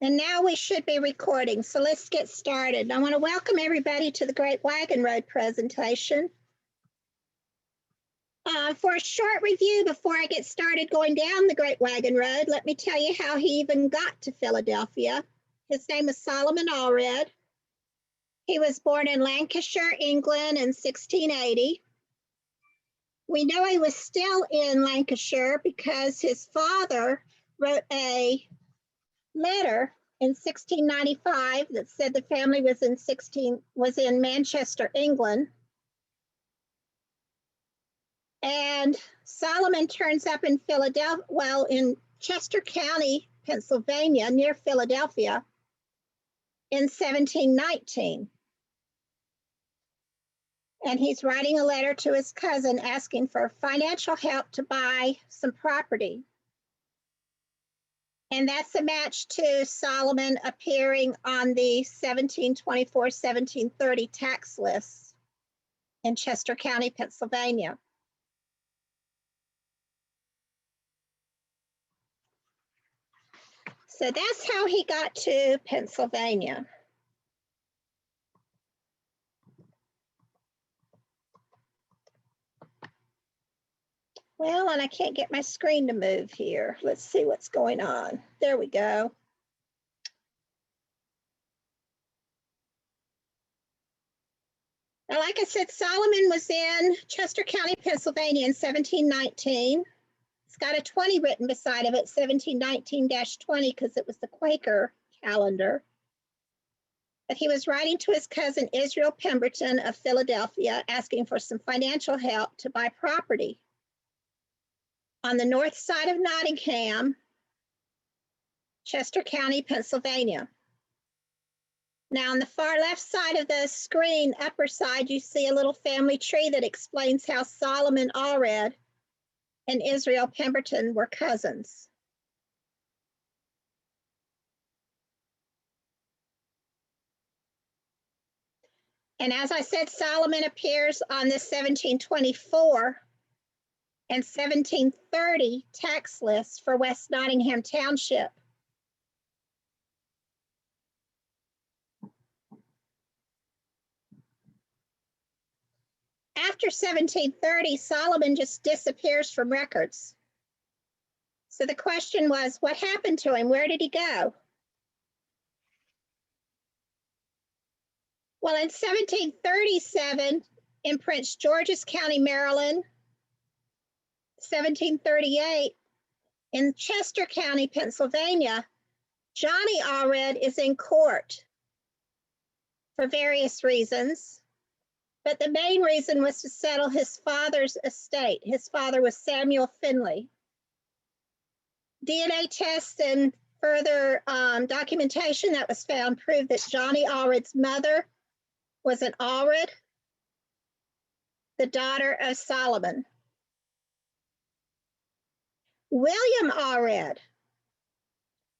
And now we should be recording, so let's get started. I want to welcome everybody to the Great Wagon Road presentation. For a short review before I get started going down the Great Wagon Road, let me tell you how he even got to Philadelphia. His name is Solomon Allred. He was born in Lancashire, England in 1680. We know he was still in Lancashire because his father wrote a letter in 1695 that said the family was in Manchester, England. And Solomon turns up in in Chester County, Pennsylvania, near Philadelphia in 1719. And he's writing a letter to his cousin asking for financial help to buy some property. And that's a match to Solomon appearing on the 1724-1730 tax lists in Chester County, Pennsylvania. So that's how he got to Pennsylvania. Well, and I can't get my screen to move here. Let's see what's going on. There we go. Now, like I said, Solomon was in Chester County, Pennsylvania in 1719. It's got a 20 written beside of it, 1719-20, because it was the Quaker calendar. But he was writing to his cousin Israel Pemberton of Philadelphia, asking for some financial help to buy property on the north side of Nottingham, Chester County, Pennsylvania. Now, on the far left side of the screen, upper side, you see a little family tree that explains how Solomon Allred and Israel Pemberton were cousins. And as I said, Solomon appears on the 1724 and 1730 tax lists for West Nottingham Township. After 1730, Solomon just disappears from records. So the question was, what happened to him? Where did he go? Well, in 1737, in Prince George's County, Maryland, 1738, in Chester County, Pennsylvania, Johnny Allred is in court for various reasons. But the main reason was to settle his father's estate. His father was Samuel Finley. DNA tests and further documentation that was found proved that Johnny Allred's mother was an Allred, the daughter of Solomon. William Allred,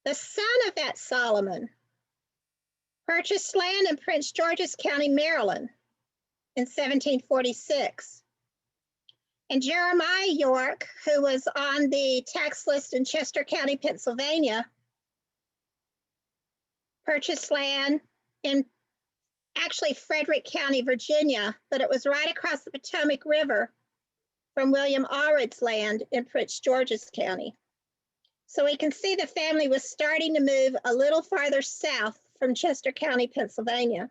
the son of that Solomon, purchased land in Prince George's County, Maryland in 1746. And Jeremiah York, who was on the tax list in Chester County, Pennsylvania, purchased land in actually Frederick County, Virginia, but it was right across the Potomac River from William Allred's land in Prince George's County. So we can see the family was starting to move a little farther south from Chester County, Pennsylvania.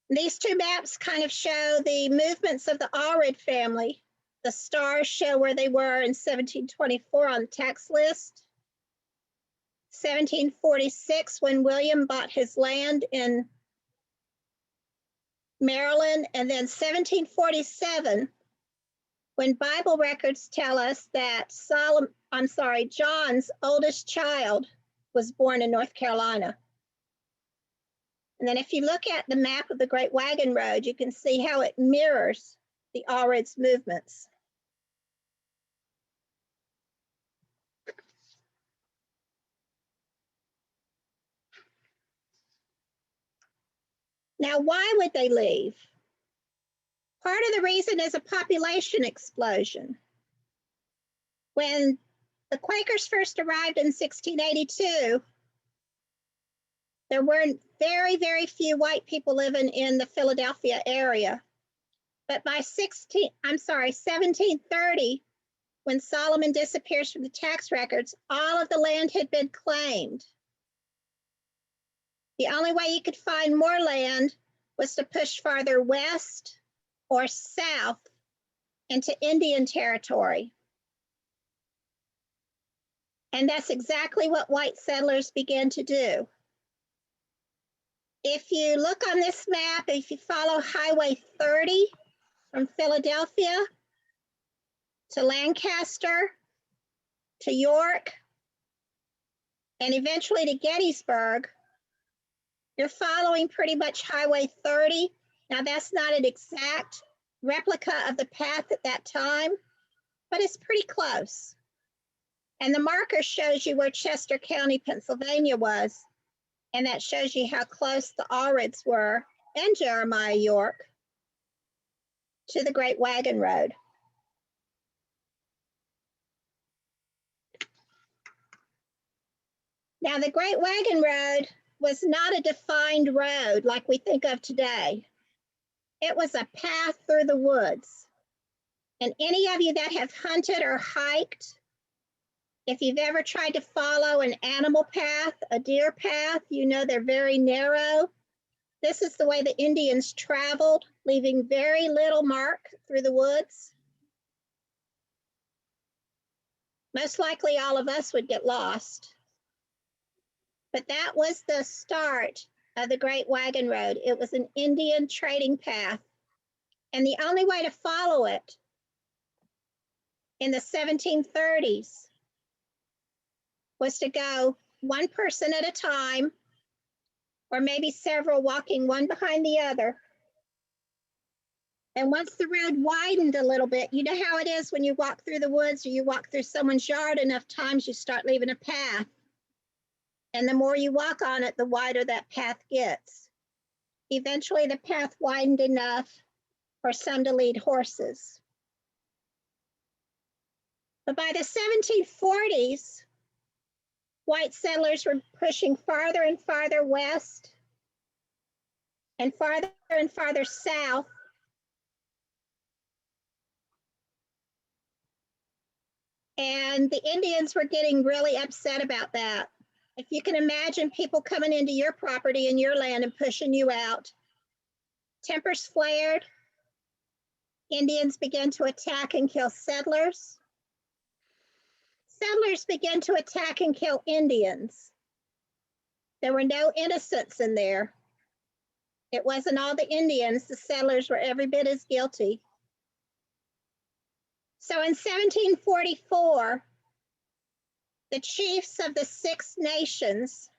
These two maps kind of show the movements of the Allred family. The stars show where they were in 1724 on the tax list. 1746 when William bought his land in Maryland, and then 1747 when Bible records tell us that John's oldest child was born in North Carolina. And then if you look at the map of the Great Wagon Road, you can see how it mirrors the Allred's movements. Now, why would they leave? Part of the reason is a population explosion. When The Quakers first arrived in 1682. There were very, very few white people living in the Philadelphia area. But by 1730, when Solomon disappears from the tax records, all of the land had been claimed. The only way you could find more land was to push farther west or south into Indian territory. And that's exactly what white settlers began to do. If you look on this map, if you follow Highway 30 from Philadelphia to Lancaster to York and eventually to Gettysburg, you're following pretty much Highway 30. Now that's not an exact replica of the path at that time, but it's pretty close. And the marker shows you where Chester County, Pennsylvania was. And that shows you how close the Allreds were, and Jeremiah York, to the Great Wagon Road. Now, the Great Wagon Road was not a defined road like we think of today. It was a path through the woods. And any of you that have hunted or hiked, if you've ever tried to follow an animal path, a deer path, you know they're very narrow. This is the way the Indians traveled, leaving very little mark through the woods. Most likely all of us would get lost. But that was the start of the Great Wagon Road. It was an Indian trading path. And the only way to follow it in the 1730s was to go one person at a time, or maybe several walking one behind the other. And once the road widened a little bit, you know how it is when you walk through the woods or you walk through someone's yard enough times, you start leaving a path. And the more you walk on it, the wider that path gets. Eventually, the path widened enough for some to lead horses. But by the 1740s, white settlers were pushing farther and farther west and farther south. And the Indians were getting really upset about that. If you can imagine people coming into your property and your land and pushing you out, tempers flared. Indians began to attack and kill settlers. Settlers began to attack and kill Indians. There were no innocents in there. It wasn't all the Indians. The settlers were every bit as guilty. So in 1744, the chiefs of the Six Nations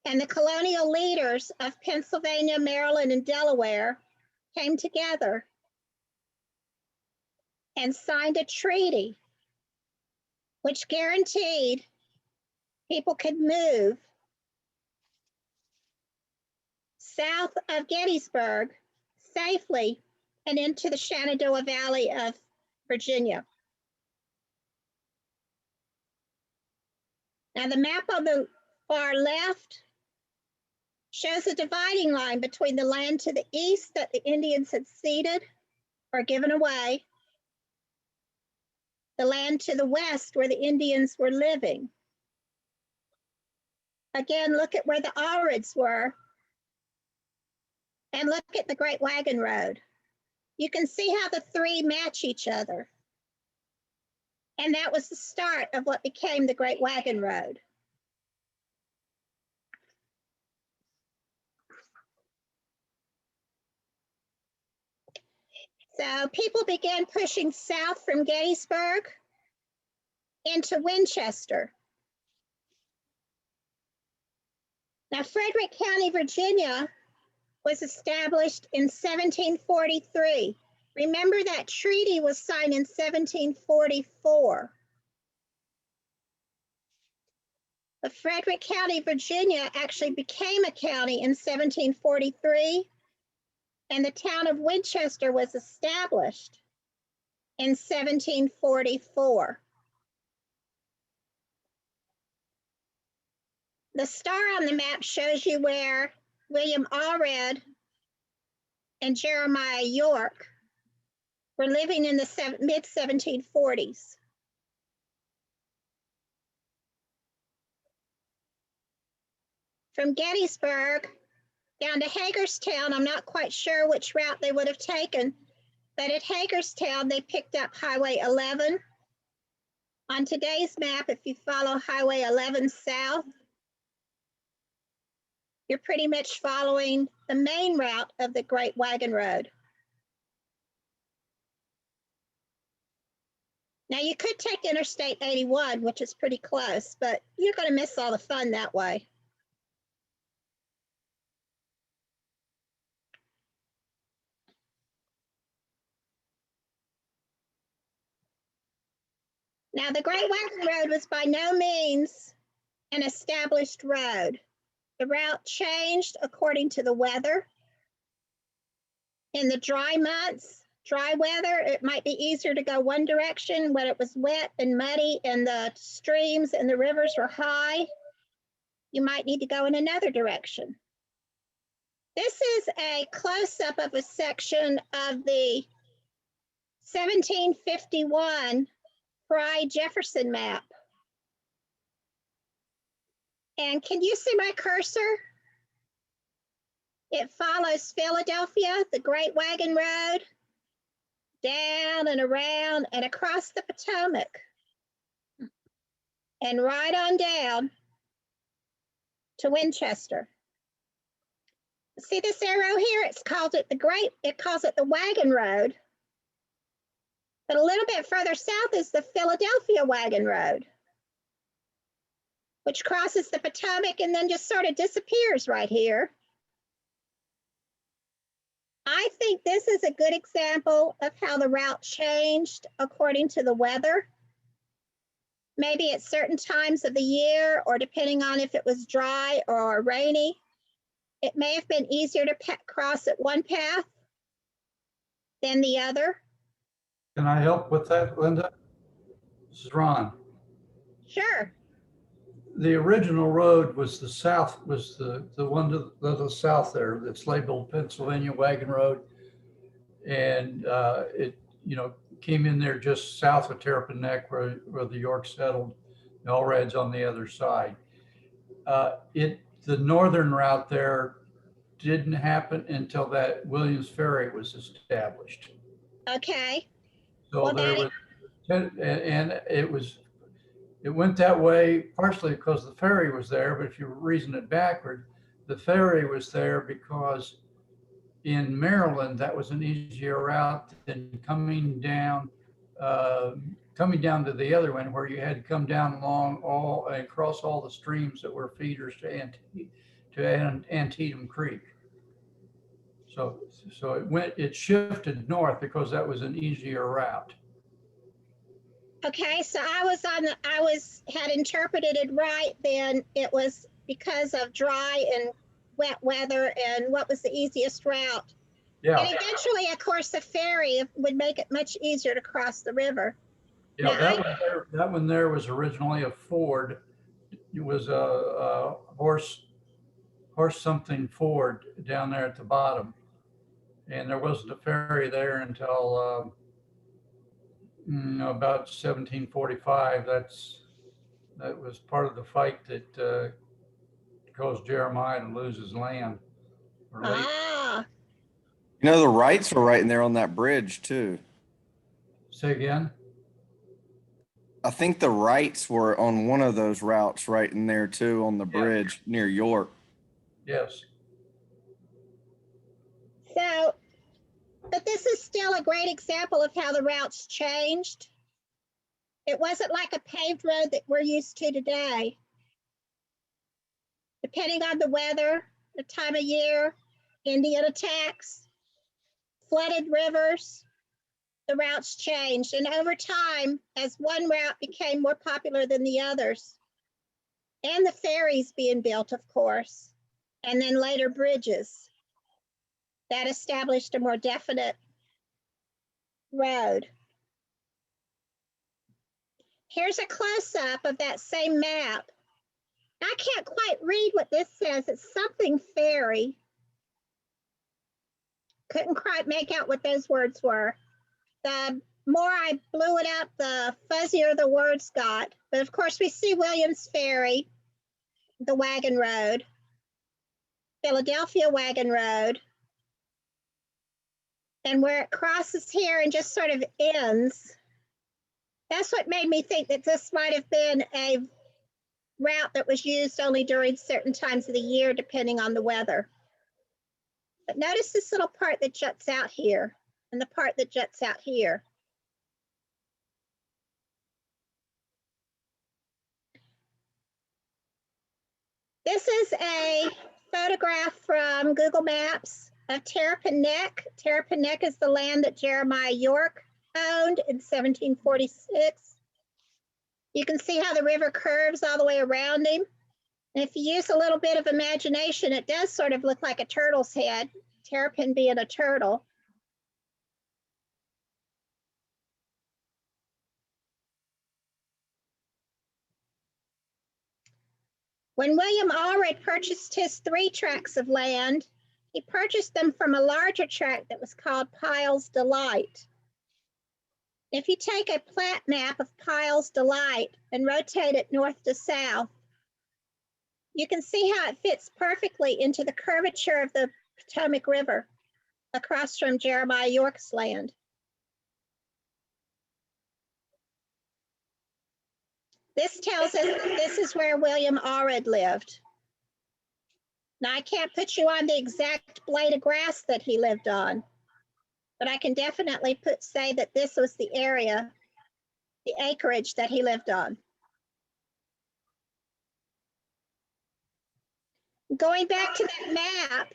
and the colonial leaders of Pennsylvania, Maryland, and Delaware came together and signed a treaty which guaranteed people could move south of Gettysburg safely and into the Shenandoah Valley of Virginia. Now the map on the far left shows a dividing line between the land to the east that the Indians had ceded or given away, the land to the west where the Indians were living. Again, look at where the Allreds were, and look at the Great Wagon Road. You can see how the three match each other. And that was the start of what became the Great Wagon Road. So people began pushing south from Gettysburg into Winchester. Now, Frederick County, Virginia was established in 1743. Remember that treaty was signed in 1744. But Frederick County, Virginia actually became a county in 1743, and the town of Winchester was established. in 1744. The star on the map shows you where William Allred and Jeremiah York were living in the mid-1740s. From Gettysburg down to Hagerstown, I'm not quite sure which route they would have taken, but at Hagerstown, they picked up Highway 11. On today's map, if you follow Highway 11 south, you're pretty much following the main route of the Great Wagon Road. Now, you could take Interstate 81, which is pretty close, but you're going to miss all the fun that way. Now, the Great Wagon Road was by no means an established road. The route changed according to the weather. In the dry months, dry weather, it might be easier to go one direction. When it was wet and muddy and the streams and the rivers were high, you might need to go in another direction. This is a close-up of a section of the 1751 Pry-Jefferson map. And can you see my cursor? It follows Philadelphia, the Great Wagon Road, down and around and across the Potomac, and right on down to Winchester. See this arrow here? It calls it the Wagon Road. But a little bit further south is the Philadelphia Wagon Road, which crosses the Potomac and then just sort of disappears right here. I think this is a good example of how the route changed according to the weather. Maybe at certain times of the year, or depending on if it was dry or rainy, it may have been easier to cross at one path than the other. Can I help with that, Linda? This is Ron. Sure. The original road was the south, was the one to the south there that's labeled Pennsylvania Wagon Road. And it, came in there just south of Terrapin Neck where the York settled. The Allred's on the other side. The northern route there didn't happen until that Williams Ferry was established. Okay. So well, there was, and it went that way partially because the ferry was there, but if you reason it backward, the ferry was there because in Maryland, that was an easier route than coming down to the other one where you had to come down along all and cross all the streams that were feeders to Antietam Creek. So it shifted north because that was an easier route. Okay, so I had interpreted it right then. It was because of dry and wet weather and what was the easiest route. Yeah. And eventually, of course, the ferry would make it much easier to cross the river. Yeah, that one there was originally a ford. It was a horse something ford down there at the bottom. And there wasn't a ferry there until about 1745. That was part of the fight that caused Jeremiah to lose his land. The Wrights were right in there on that bridge too. Say again? I think the Wrights were on one of those routes right in there too on the bridge near York. Yes. So, but this is still a great example of how the routes changed. It wasn't like a paved road that we're used to today. Depending on the weather, the time of year, Indian attacks, flooded rivers, the routes changed. And over time, as one route became more popular than the others, and the ferries being built, of course, and then later bridges, that established a more definite road. Here's a close-up of that same map. I can't quite read what this says. It's something ferry. Couldn't quite make out what those words were. The more I blew it up, the fuzzier the words got. But of course, we see Williams Ferry, the Wagon Road, Philadelphia Wagon Road, and where it crosses here and just sort of ends. That's what made me think that this might have been a route that was used only during certain times of the year, depending on the weather. But notice this little part that juts out here and the part that juts out here. This is a photograph from Google Maps of Terrapin Neck. Terrapin Neck is the land that Jeremiah York owned in 1746. You can see how the river curves all the way around him. And if you use a little bit of imagination, it does sort of look like a turtle's head, terrapin being a turtle. When William Allred purchased his 3 tracts of land, he purchased them from a larger tract that was called Pile's Delight. If you take a plat map of Pile's Delight and rotate it north to south, you can see how it fits perfectly into the curvature of the Potomac River across from Jeremiah York's land. This tells us that this is where William Allred lived. Now, I can't put you on the exact blade of grass that he lived on, but I can definitely say that this was the area, the acreage that he lived on. Going back to that map,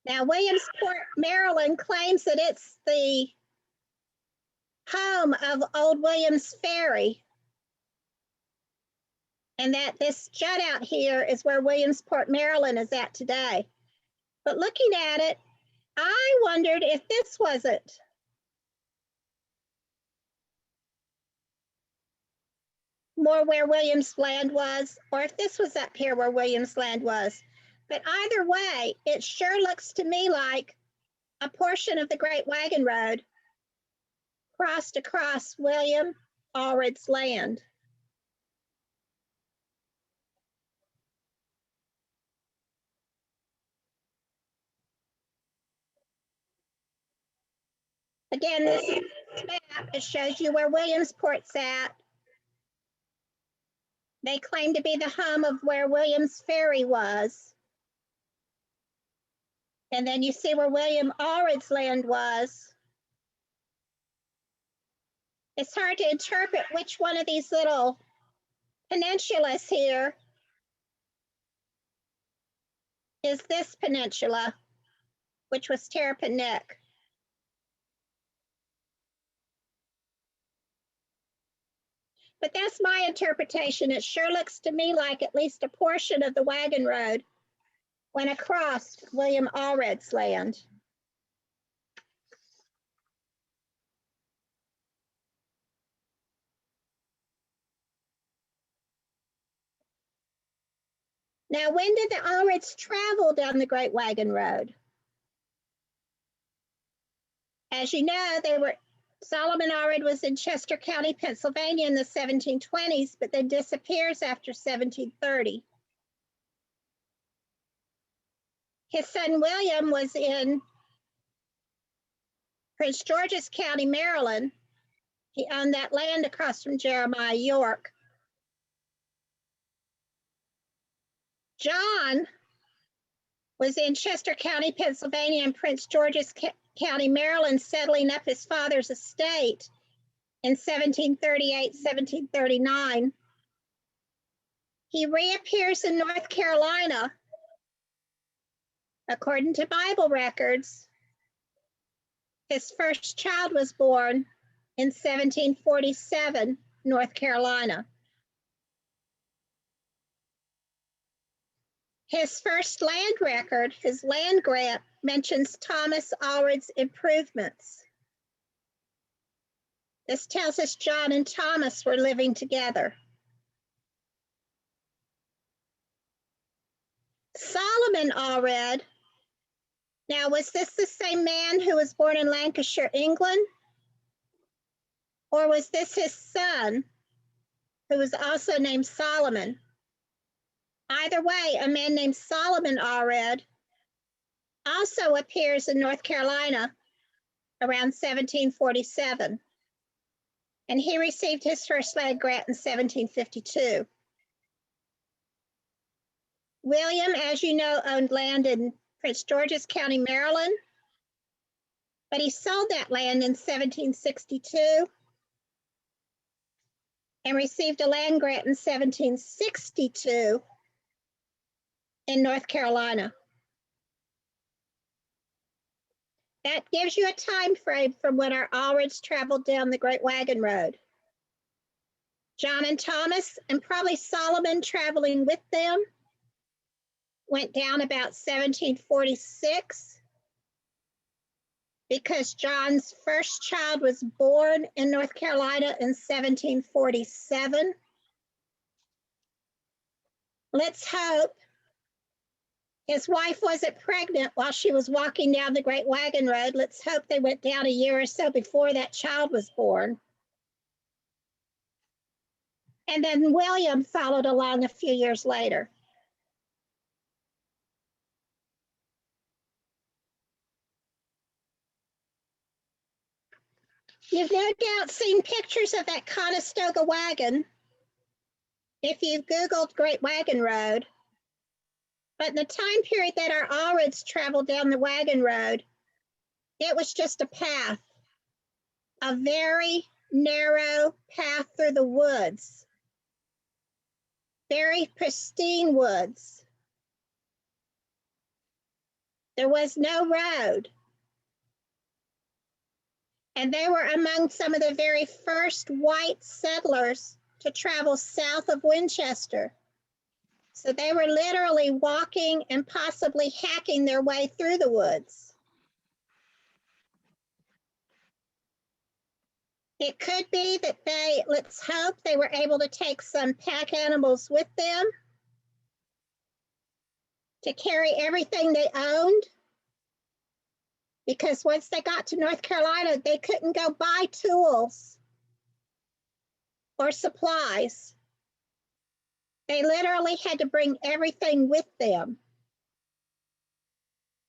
now Williamsport, Maryland claims that it's the home of Old Williams Ferry, and that this jut out here is where Williamsport, Maryland is at today. But looking at it, I wondered if this wasn't more where Williams' land was, or if this was up here where Williams' land was. But either way, it sure looks to me like a portion of the Great Wagon Road crossed across William Allred's land. Again, this map, it shows you where Williamsport's at. They claim to be the home of where Williams Ferry was. And then you see where William Allred's land was. It's hard to interpret which one of these little peninsulas here is this peninsula, which was Terrapin Neck. But that's my interpretation. It sure looks to me like at least a portion of the Wagon Road went across William Allred's land. Now, when did the Allreds travel down the Great Wagon Road? As you know, Solomon Allred was in Chester County, Pennsylvania in the 1720s, but then disappears after 1730. His son William was in Prince George's County, Maryland. He owned that land across from Jeremiah York. John was in Chester County, Pennsylvania, and Prince George's County, Maryland, settling up his father's estate in 1738, 1739. He reappears in North Carolina. According to Bible records, his first child was born in 1747, North Carolina. His first land record, his land grant, mentions Thomas Allred's improvements. This tells us John and Thomas were living together. Solomon Allred. Now, was this the same man who was born in Lancashire, England? Or was this his son, who was also named Solomon? Either way, a man named Solomon Allred also appears in North Carolina around 1747. And he received his first land grant in 1752. William, as you know, owned land in Prince George's County, Maryland, but he sold that land in 1762 and received a land grant in 1762 in North Carolina. That gives you a time frame from when our Allreds traveled down the Great Wagon Road. John and Thomas, and probably Solomon traveling with them, went down about 1746 because John's first child was born in North Carolina in 1747. Let's hope his wife wasn't pregnant while she was walking down the Great Wagon Road. Let's hope they went down a year or so before that child was born. And then William followed along a few years later. You've no doubt seen pictures of that Conestoga wagon if you've Googled Great Wagon Road. But in the time period that our Allreds traveled down the wagon road, it was just a path, a very narrow path through the woods, very pristine woods. There was no road. And they were among some of the very first white settlers to travel south of Winchester. So they were literally walking and possibly hacking their way through the woods. It could be that let's hope they were able to take some pack animals with them to carry everything they owned. Because once they got to North Carolina, they couldn't go buy tools or supplies. They literally had to bring everything with them.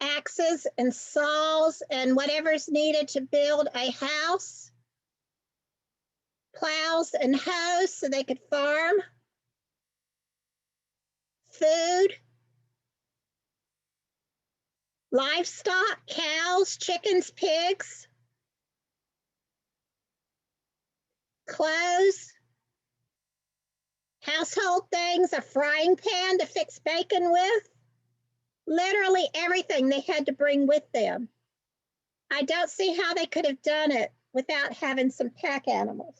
Axes and saws and whatever's needed to build a house, plows and hoes so they could farm, food, livestock, cows, chickens, pigs, clothes, household things, a frying pan to fix bacon with. Literally everything they had to bring with them. I don't see how they could have done it without having some pack animals.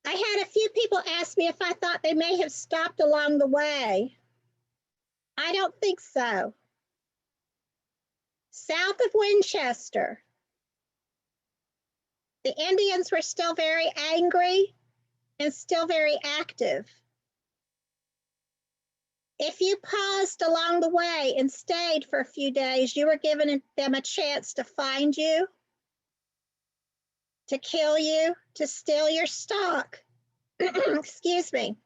I had a few people ask me if I thought they may have stopped along the way. I don't think so. South of Winchester, the Indians were still very angry and still very active. If you paused along the way and stayed for a few days, you were giving them a chance to find you, to kill you, to steal your stock. Excuse me.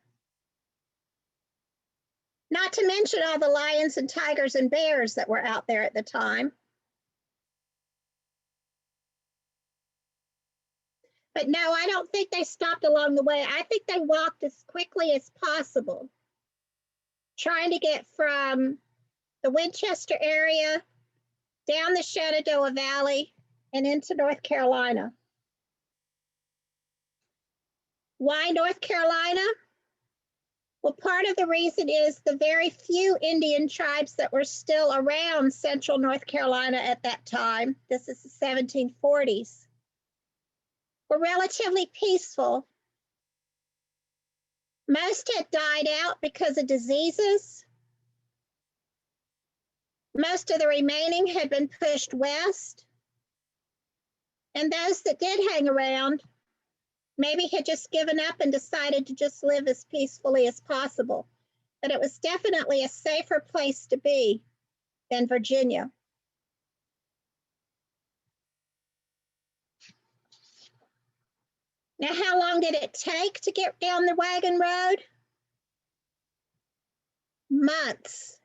Not to mention all the lions and tigers and bears that were out there at the time. But no, I don't think they stopped along the way. I think they walked as quickly as possible, trying to get from the Winchester area down the Shenandoah Valley and into North Carolina. Why North Carolina? Well, part of the reason is the very few Indian tribes that were still around central North Carolina at that time. This is the 1740s. were relatively peaceful. Most had died out because of diseases. Most of the remaining had been pushed west. And those that did hang around maybe had just given up and decided to just live as peacefully as possible. But it was definitely a safer place to be than Virginia. Now, how long did it take to get down the Wagon Road? Months.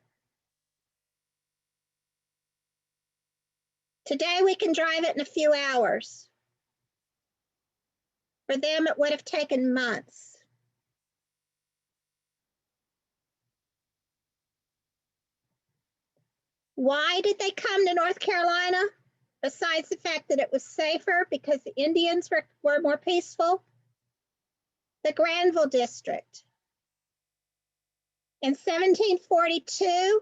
Today, we can drive it in a few hours. For them, it would have taken months. Why did they come to North Carolina? Besides the fact that it was safer because the Indians were more peaceful? The Granville District. In 1742,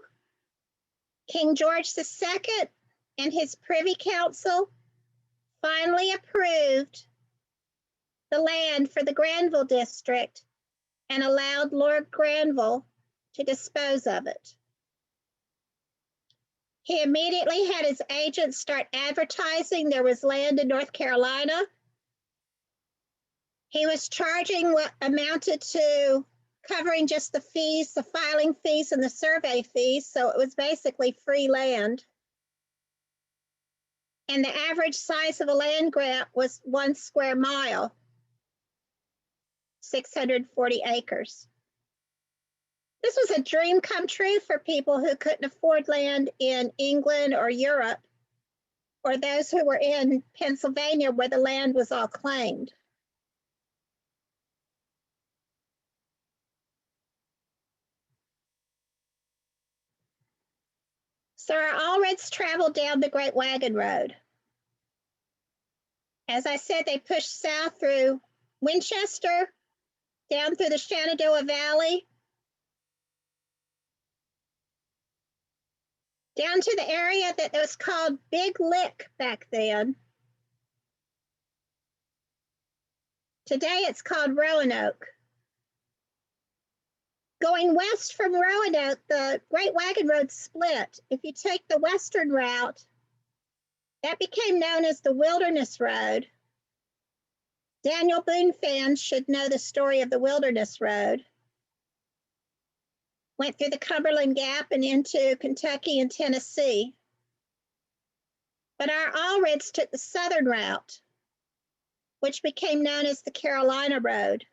King George II and his Privy Council finally approved the land for the Granville District and allowed Lord Granville to dispose of it. He immediately had his agents start advertising there was land in North Carolina. He was charging what amounted to covering just the fees, the filing fees and the survey fees, so it was basically free land. And the average size of a land grant was 1 square mile, 640 acres. This was a dream come true for people who couldn't afford land in England or Europe, or those who were in Pennsylvania where the land was all claimed. So our Allreds traveled down the Great Wagon Road. As I said, they pushed south through Winchester, down through the Shenandoah Valley, down to the area that was called Big Lick back then. Today it's called Roanoke. Going west from Roanoke, the Great Wagon Road split. If you take the western route, that became known as the Wilderness Road. Daniel Boone fans should know the story of the Wilderness Road. Went through the Cumberland Gap and into Kentucky and Tennessee. But our Allreds took the southern route, which became known as the Carolina Road.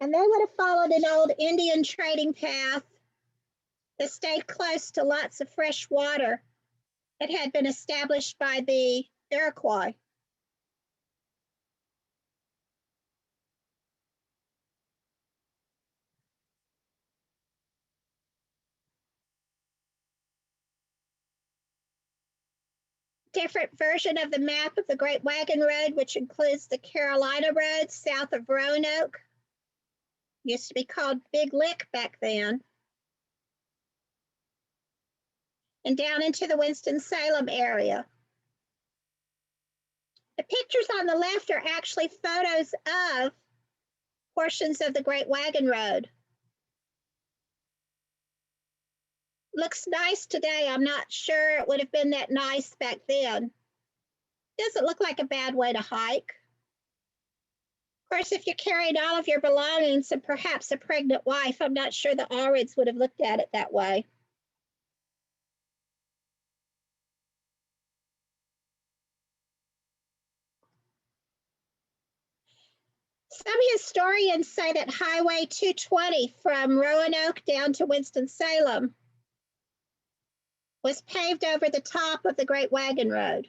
And they would have followed an old Indian trading path that stayed close to lots of fresh water that had been established by the Iroquois. Different version of the map of the Great Wagon Road, which includes the Carolina Road south of Roanoke. Used to be called Big Lick back then. And down into the Winston-Salem area. The pictures on the left are actually photos of portions of the Great Wagon Road. Looks nice today. I'm not sure it would have been that nice back then. Doesn't look like a bad way to hike. Of course, if you're carrying all of your belongings and perhaps a pregnant wife, I'm not sure the Allreds would have looked at it that way. Some historians say that Highway 220 from Roanoke down to Winston-Salem was paved over the top of the Great Wagon Road.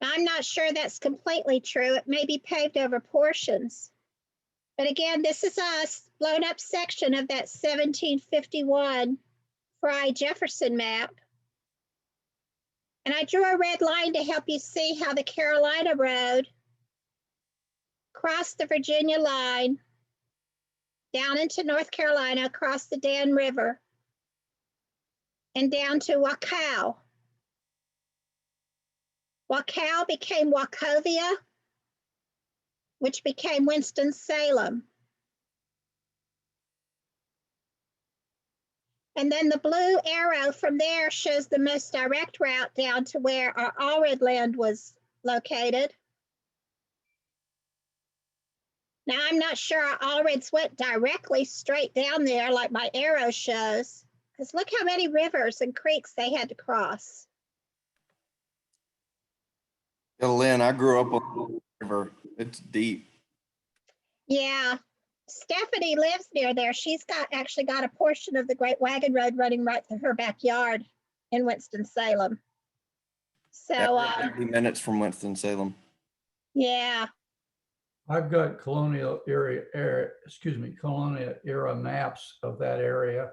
I'm not sure that's completely true. It may be paved over portions. But again, this is a blown up section of that 1751 Fry Jefferson map. And I drew a red line to help you see how the Carolina Road crossed the Virginia line down into North Carolina, across the Dan River, and down to Wacow. Wacow became Wachovia, which became Winston-Salem. And then the blue arrow from there shows the most direct route down to where our Allred land was located. Now, I'm not sure our Allreds went directly straight down there like my arrow shows, because look how many rivers and creeks they had to cross. Yeah, Lynn, I grew up on the river. It's deep. Yeah, Stephanie lives near there. She's actually got a portion of the Great Wagon Road running right through her backyard in Winston-Salem. So, Yeah, we're 90 minutes from Winston-Salem. yeah. I've got colonial era maps of that area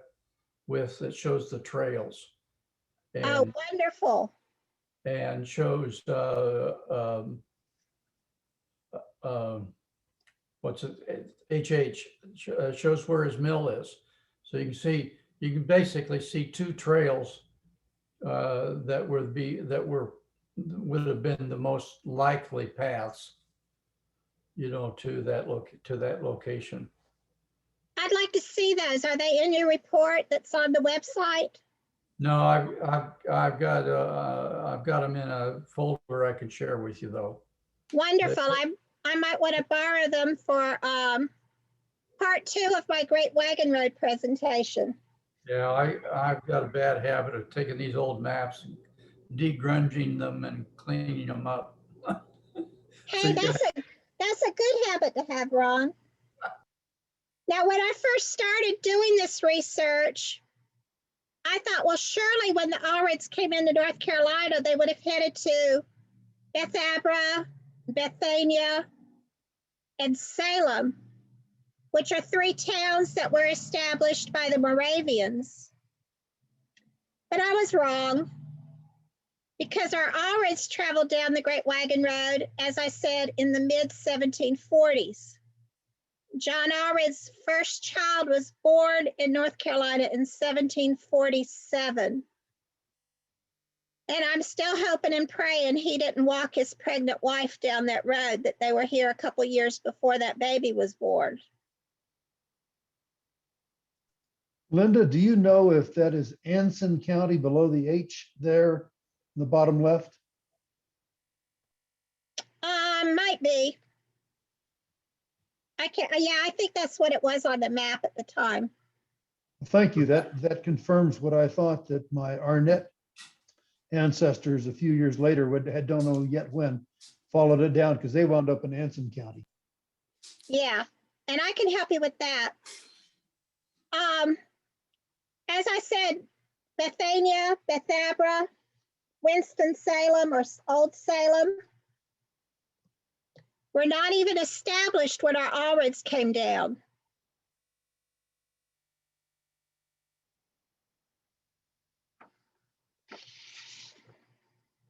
that shows the trails. And, oh, wonderful. And shows what's it? HH shows where his mill is. So you can basically see two trails that would have been the most likely paths, to that location. I'd like to see those. Are they in your report that's on the website? No, I've got them in a folder I can share with you though. Wonderful. I might want to borrow them for part 2 of my Great Wagon Road presentation. Yeah, I've got a bad habit of taking these old maps and degrunging them and cleaning them up. Hey, that's a good habit to have, Ron. Now, when I first started doing this research, I thought, well, surely when the Allreds came into North Carolina, they would have headed to Bethabara, Bethania, and Salem, which are 3 towns that were established by the Moravians. But I was wrong, because our Allreds traveled down the Great Wagon Road, as I said, in the mid-1740s. John Allred's first child was born in North Carolina in 1747. And I'm still hoping and praying he didn't walk his pregnant wife down that road, that they were here a couple years before that baby was born. Linda, do you know if that is Anson County below the H there, in the bottom left? Might be. I think that's what it was on the map at the time. Thank you. That confirms what I thought, that my Arnett ancestors a few years later don't know yet when, followed it down because they wound up in Anson County. Yeah, and I can help you with that. As I said, Bethania, Bethabara, Winston-Salem or Old Salem were not even established when our Allreds came down.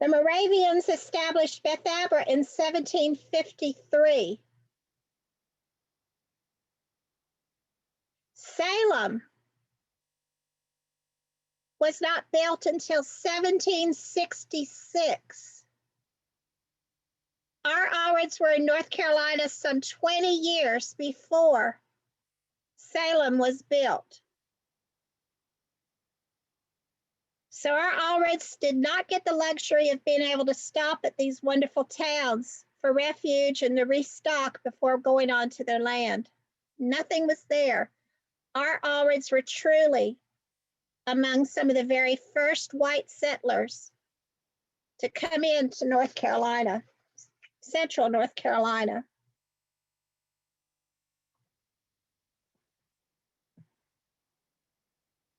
The Moravians established Bethabara in 1753. Salem was not built until 1766. Our Allreds were in North Carolina some 20 years before Salem was built. So our Allreds did not get the luxury of being able to stop at these wonderful towns for refuge and to restock before going on to their land. Nothing was there. Our Allreds were truly among some of the very first white settlers to come into North Carolina, central North Carolina.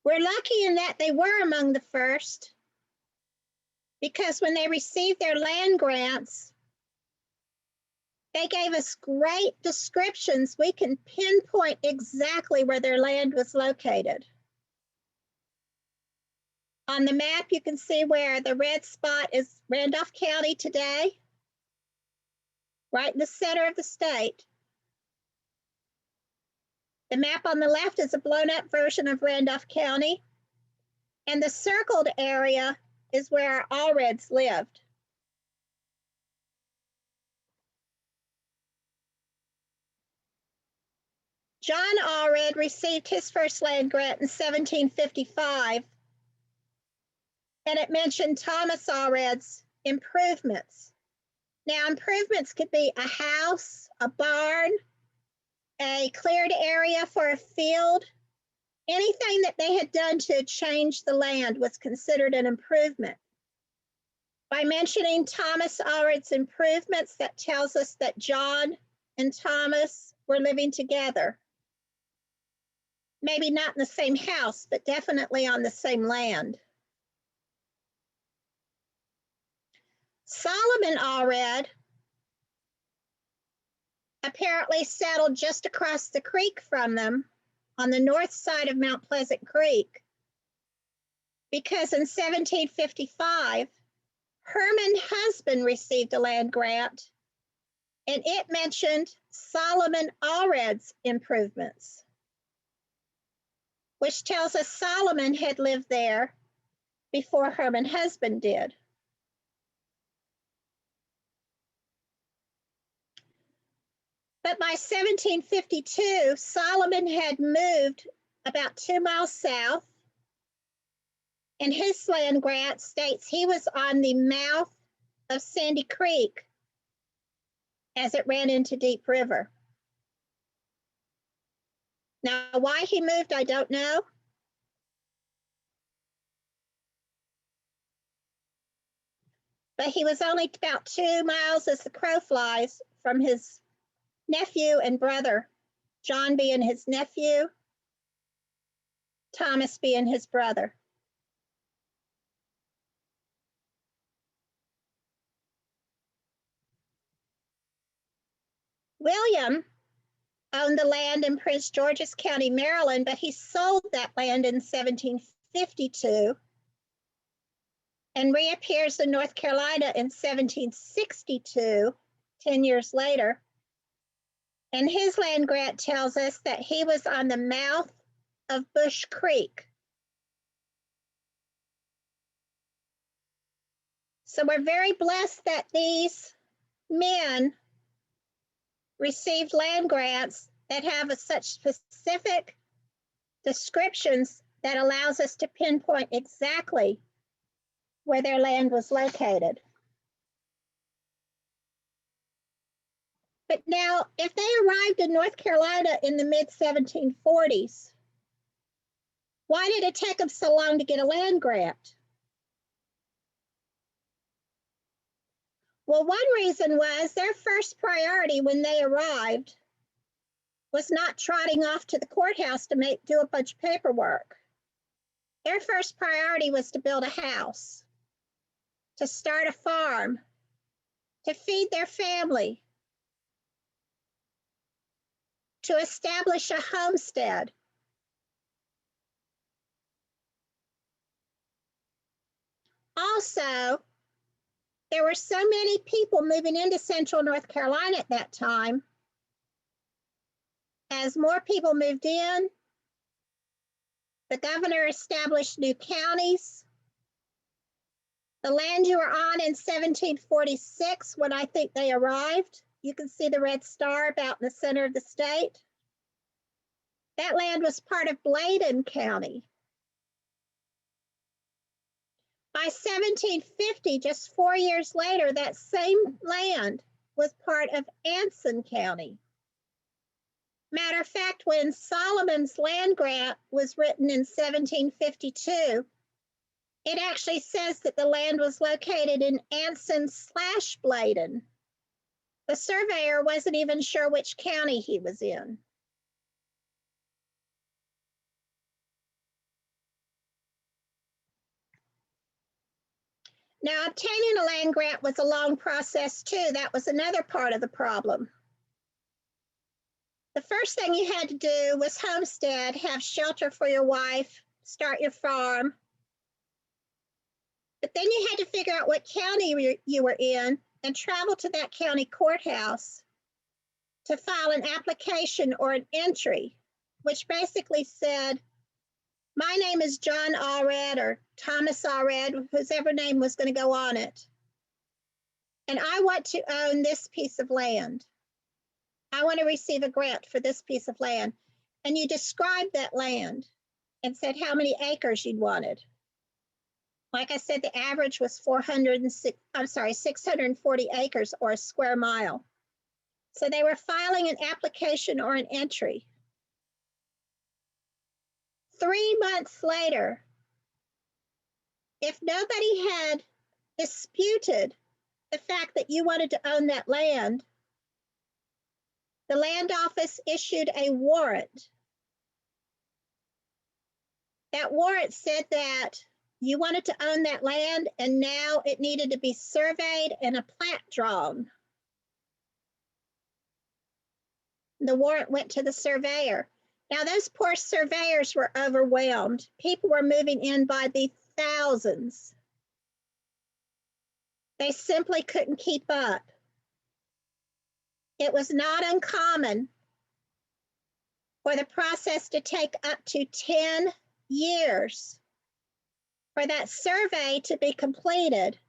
We're lucky in that they were among the first, because when they received their land grants, they gave us great descriptions. We can pinpoint exactly where their land was located. On the map, you can see where the red spot is Randolph County today, right in the center of the state. The map on the left is a blown up version of Randolph County. And the circled area is where our Allreds lived. John Allred received his first land grant in 1755, and it mentioned Thomas Allred's improvements. Now, improvements could be a house, a barn, a cleared area for a field. Anything that they had done to change the land was considered an improvement. By mentioning Thomas Allred's improvements, that tells us that John and Thomas were living together. Maybe not in the same house, but definitely on the same land. Solomon Allred apparently settled just across the creek from them on the north side of Mount Pleasant Creek, because in 1755, Herman Husband received a land grant, and it mentioned Solomon Allred's improvements, which tells us Solomon had lived there before Herman Husband did. But by 1752, Solomon had moved about 2 miles south, and his land grant states he was on the mouth of Sandy Creek as it ran into Deep River. Now, why he moved, I don't know. But he was only about 2 miles as the crow flies from his nephew and brother, John being his nephew, Thomas being his brother. William owned the land in Prince George's County, Maryland, but he sold that land in 1752 and reappears in North Carolina in 1762, 10 years later. And his land grant tells us that he was on the mouth of Bush Creek. So we're very blessed that these men received land grants that have such specific descriptions that allows us to pinpoint exactly where their land was located. But now, if they arrived in North Carolina in the mid-1740s, why did it take them so long to get a land grant? Well, one reason was their first priority when they arrived was not trotting off to the courthouse to do a bunch of paperwork. Their first priority was to build a house, to start a farm, to feed their family, to establish a homestead. Also, there were so many people moving into central North Carolina at that time. As more people moved in, the governor established new counties. The land you were on in 1746, when I think they arrived, you can see the red star about in the center of the state. That land was part of Bladen County. By 1750, just 4 years later, that same land was part of Anson County. Matter of fact, when Solomon's land grant was written in 1752, it actually says that the land was located in Anson/Bladen. The surveyor wasn't even sure which county he was in. Now, obtaining a land grant was a long process too. That was another part of the problem. The first thing you had to do was homestead, have shelter for your wife, start your farm. But then you had to figure out what county you were in and travel to that county courthouse to file an application or an entry, which basically said, My name is John Allred or Thomas Allred, whoever name was going to go on it. And I want to own this piece of land. I want to receive a grant for this piece of land. And you described that land and said how many acres you'd wanted. Like I said, the average was 640 acres or a square mile. So they were filing an application or an entry. 3 months later, if nobody had disputed the fact that you wanted to own that land, the land office issued a warrant. That warrant said that you wanted to own that land and now it needed to be surveyed and a plat drawn. The warrant went to the surveyor. Now those poor surveyors were overwhelmed. People were moving in by the thousands. They simply couldn't keep up. It was not uncommon for the process to take up to 10 years for that survey to be completed,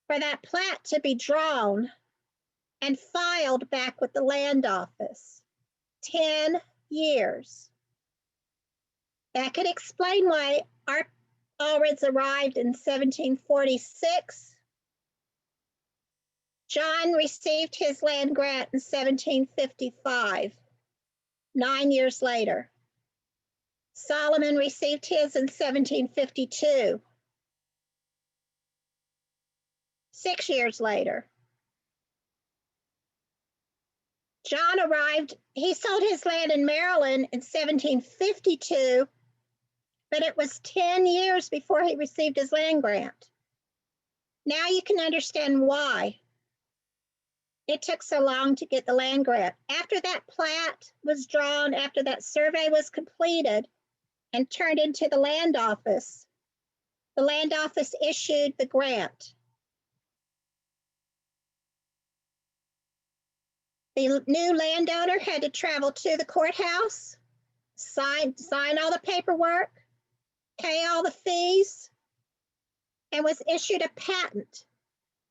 for that plat to be drawn and filed back with the land office. 10 years. That could explain why our Allreds arrived in 1746. John received his land grant in 1755, 9 years later. Solomon received his in 1752, 6 years later. John arrived, he sold his land in Maryland in 1752, but it was 10 years before he received his land grant. Now you can understand why it took so long to get the land grant. After that plat was drawn, after that survey was completed and turned into the land office issued the grant. The new landowner had to travel to the courthouse, sign all the paperwork, pay all the fees, and was issued a patent.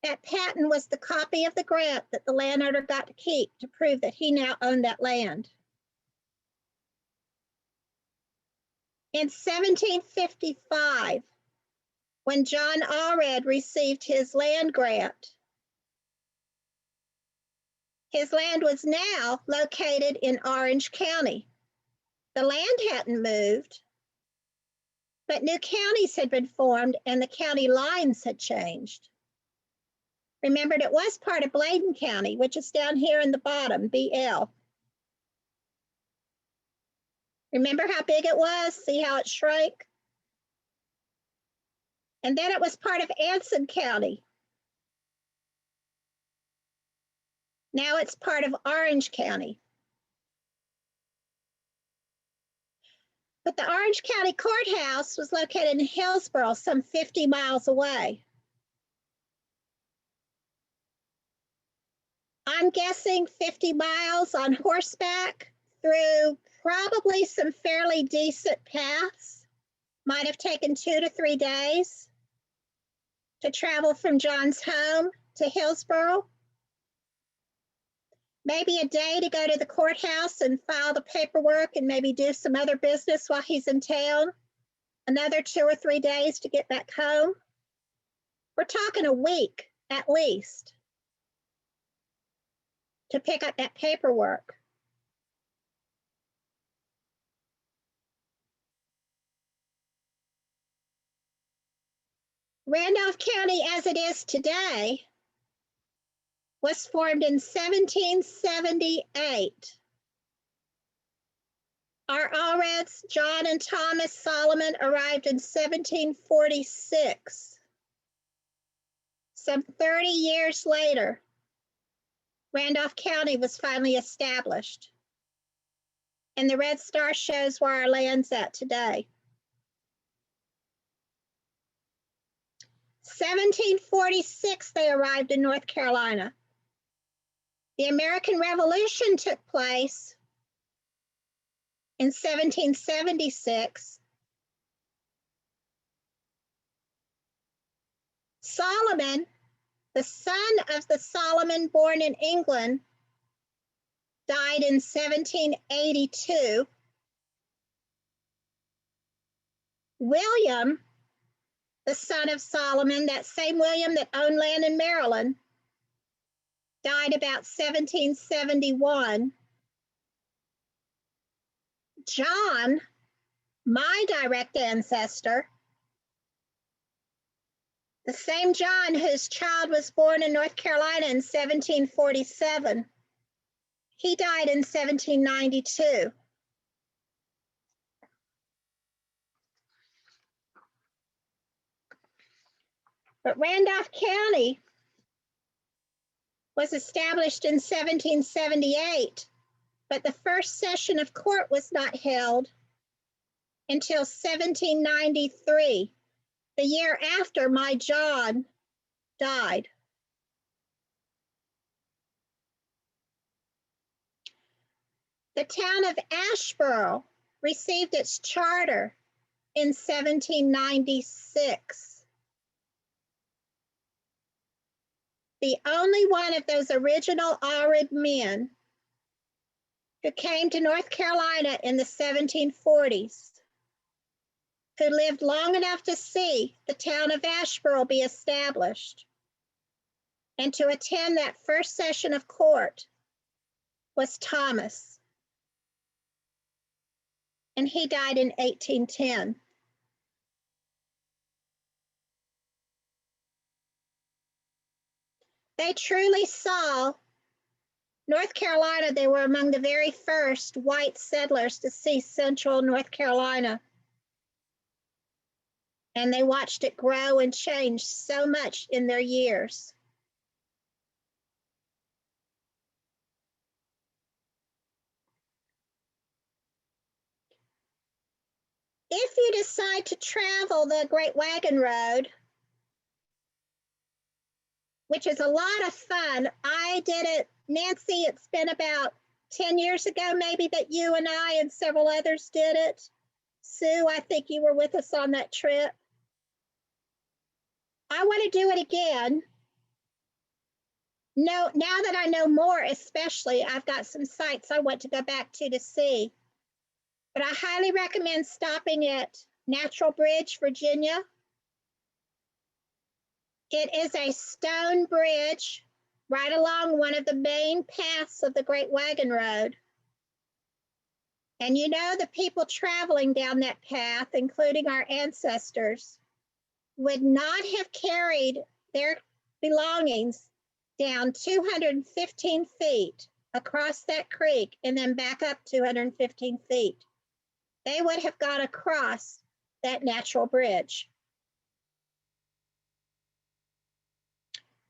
That patent was the copy of the grant that the landowner got to keep to prove that he now owned that land. In 1755, when John Allred received his land grant, his land was now located in Orange County. The land hadn't moved, but new counties had been formed and the county lines had changed. Remember, it was part of Bladen County, which is down here in the bottom, BL. Remember how big it was? See how it shrank? And then it was part of Anson County. Now it's part of Orange County. But the Orange County Courthouse was located in Hillsboro, some 50 miles away. I'm guessing 50 miles on horseback through probably some fairly decent paths. Might have taken 2 to 3 days to travel from John's home to Hillsboro. Maybe a day to go to the courthouse and file the paperwork and maybe do some other business while he's in town. Another 2 or 3 days to get back home. We're talking a week at least to pick up that paperwork. Randolph County, as it is today, was formed in 1778. Our Allreds, John and Thomas Solomon, arrived in 1746. Some 30 years later, Randolph County was finally established. And the red star shows where our land's at today. 1746, they arrived in North Carolina. The American Revolution took place in 1776, Solomon, the son of the Solomon born in England, died in 1782. William, the son of Solomon, that same William that owned land in Maryland, died about 1771. John, my direct ancestor, the same John whose child was born in North Carolina in 1747, he died in 1792. But Randolph County was established in 1778, but the first session of court was not held until 1793, the year after my John died. The town of Asheboro received its charter in 1796. The only one of those original Allred men who came to North Carolina in the 1740s, who lived long enough to see the town of Asheboro be established and to attend that first session of court, was Thomas. And he died in 1810. They truly saw North Carolina. They were among the very first white settlers to see central North Carolina. And they watched it grow and change so much in their years. If you decide to travel the Great Wagon Road, which is a lot of fun, I did it, Nancy, it's been about 10 years ago maybe that you and I and several others did it. Sue, I think you were with us on that trip. I want to do it again. No, now that I know more, especially, I've got some sites I want to go back to see. But I highly recommend stopping at Natural Bridge, Virginia. It is a stone bridge right along one of the main paths of the Great Wagon Road. And you know, the people traveling down that path, including our ancestors, would not have carried their belongings down 215 feet across that creek and then back up 215 feet. They would have gone across that natural bridge.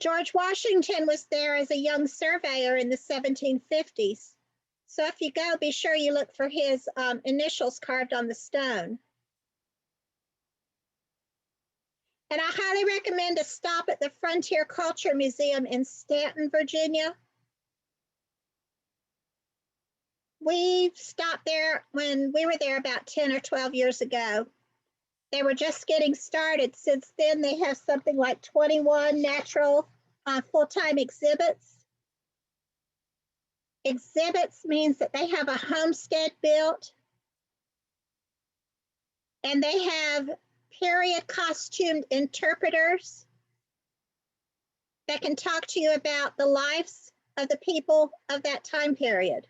George Washington was there as a young surveyor in the 1750s. So if you go, be sure you look for his initials carved on the stone. And I highly recommend a stop at the Frontier Culture Museum in Stanton, Virginia. We stopped there when we were there about 10 or 12 years ago. They were just getting started. Since then, they have something like 21 natural full-time exhibits. Exhibits means that they have a homestead built, and they have period costumed interpreters that can talk to you about the lives of the people of that time period.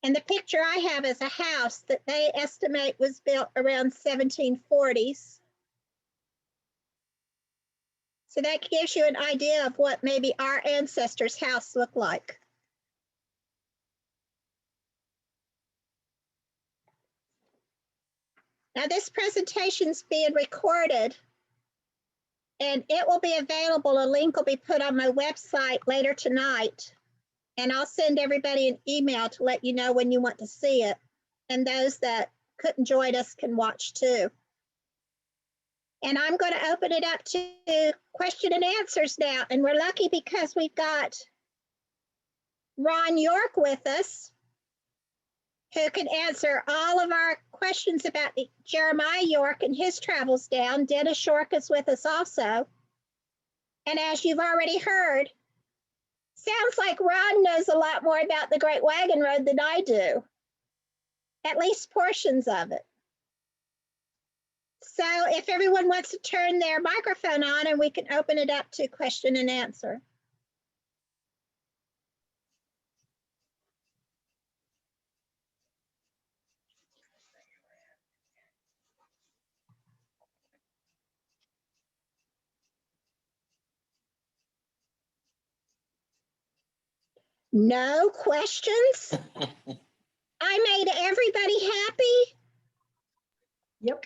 And the picture I have is a house that they estimate was built around 1740s. So that gives you an idea of what maybe our ancestors' house looked like. Now this presentation is being recorded, and it will be available. A link will be put on my website later tonight. And I'll send everybody an email to let you know when you want to see it. And those that couldn't join us can watch too. And I'm going to open it up to question and answers now. And we're lucky because we've got Ron York with us, who can answer all of our questions about Jeremiah York and his travels down. Dennis York is with us also. And as you've already heard, sounds like Ron knows a lot more about the Great Wagon Road than I do, at least portions of it. So if everyone wants to turn their microphone on and we can open it up to question and answer. No questions? I made everybody happy? Yep.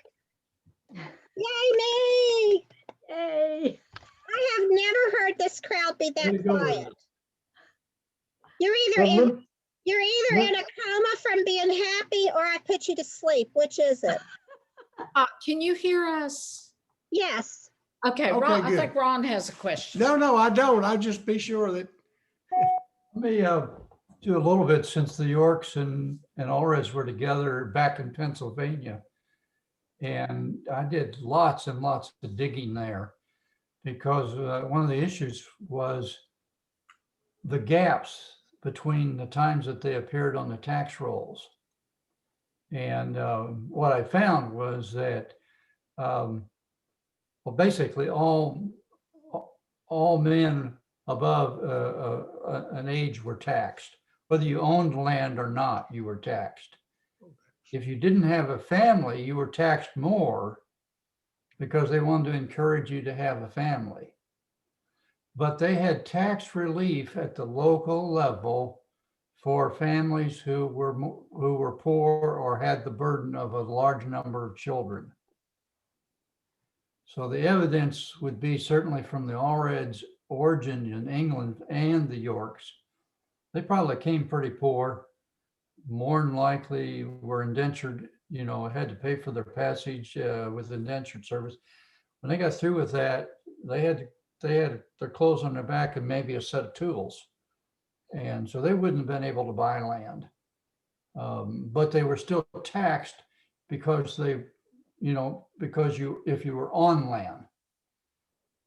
Yay me! Yay. I have never heard this crowd be Way to that go, quiet. Elizabeth. You're either Well, in you're either in a coma from being happy or I put you to sleep. Which is it? Can you hear us? Yes. Okay, Okay, Ron, I good. think Ron has a question. No, I don't. I just be sure that, Let me do a little bit since the Yorks and Allreds were together back in Pennsylvania. And I did lots and lots of digging there because one of the issues was the gaps between the times that they appeared on the tax rolls. And what I found was that, well, basically all men above an age were taxed. Whether you owned land or not, you were taxed. If you didn't have a family, you were taxed more because they wanted to encourage you to have a family. But they had tax relief at the local level for families who were poor or had the burden of a large number of children. So the evidence would be certainly from the Allreds' origin in England and the Yorks. They probably came pretty poor, more than likely were indentured, had to pay for their passage with indentured service. When they got through with that, they had their clothes on their back and maybe a set of tools. And so they wouldn't have been able to buy land. But they were still taxed because if you were on land,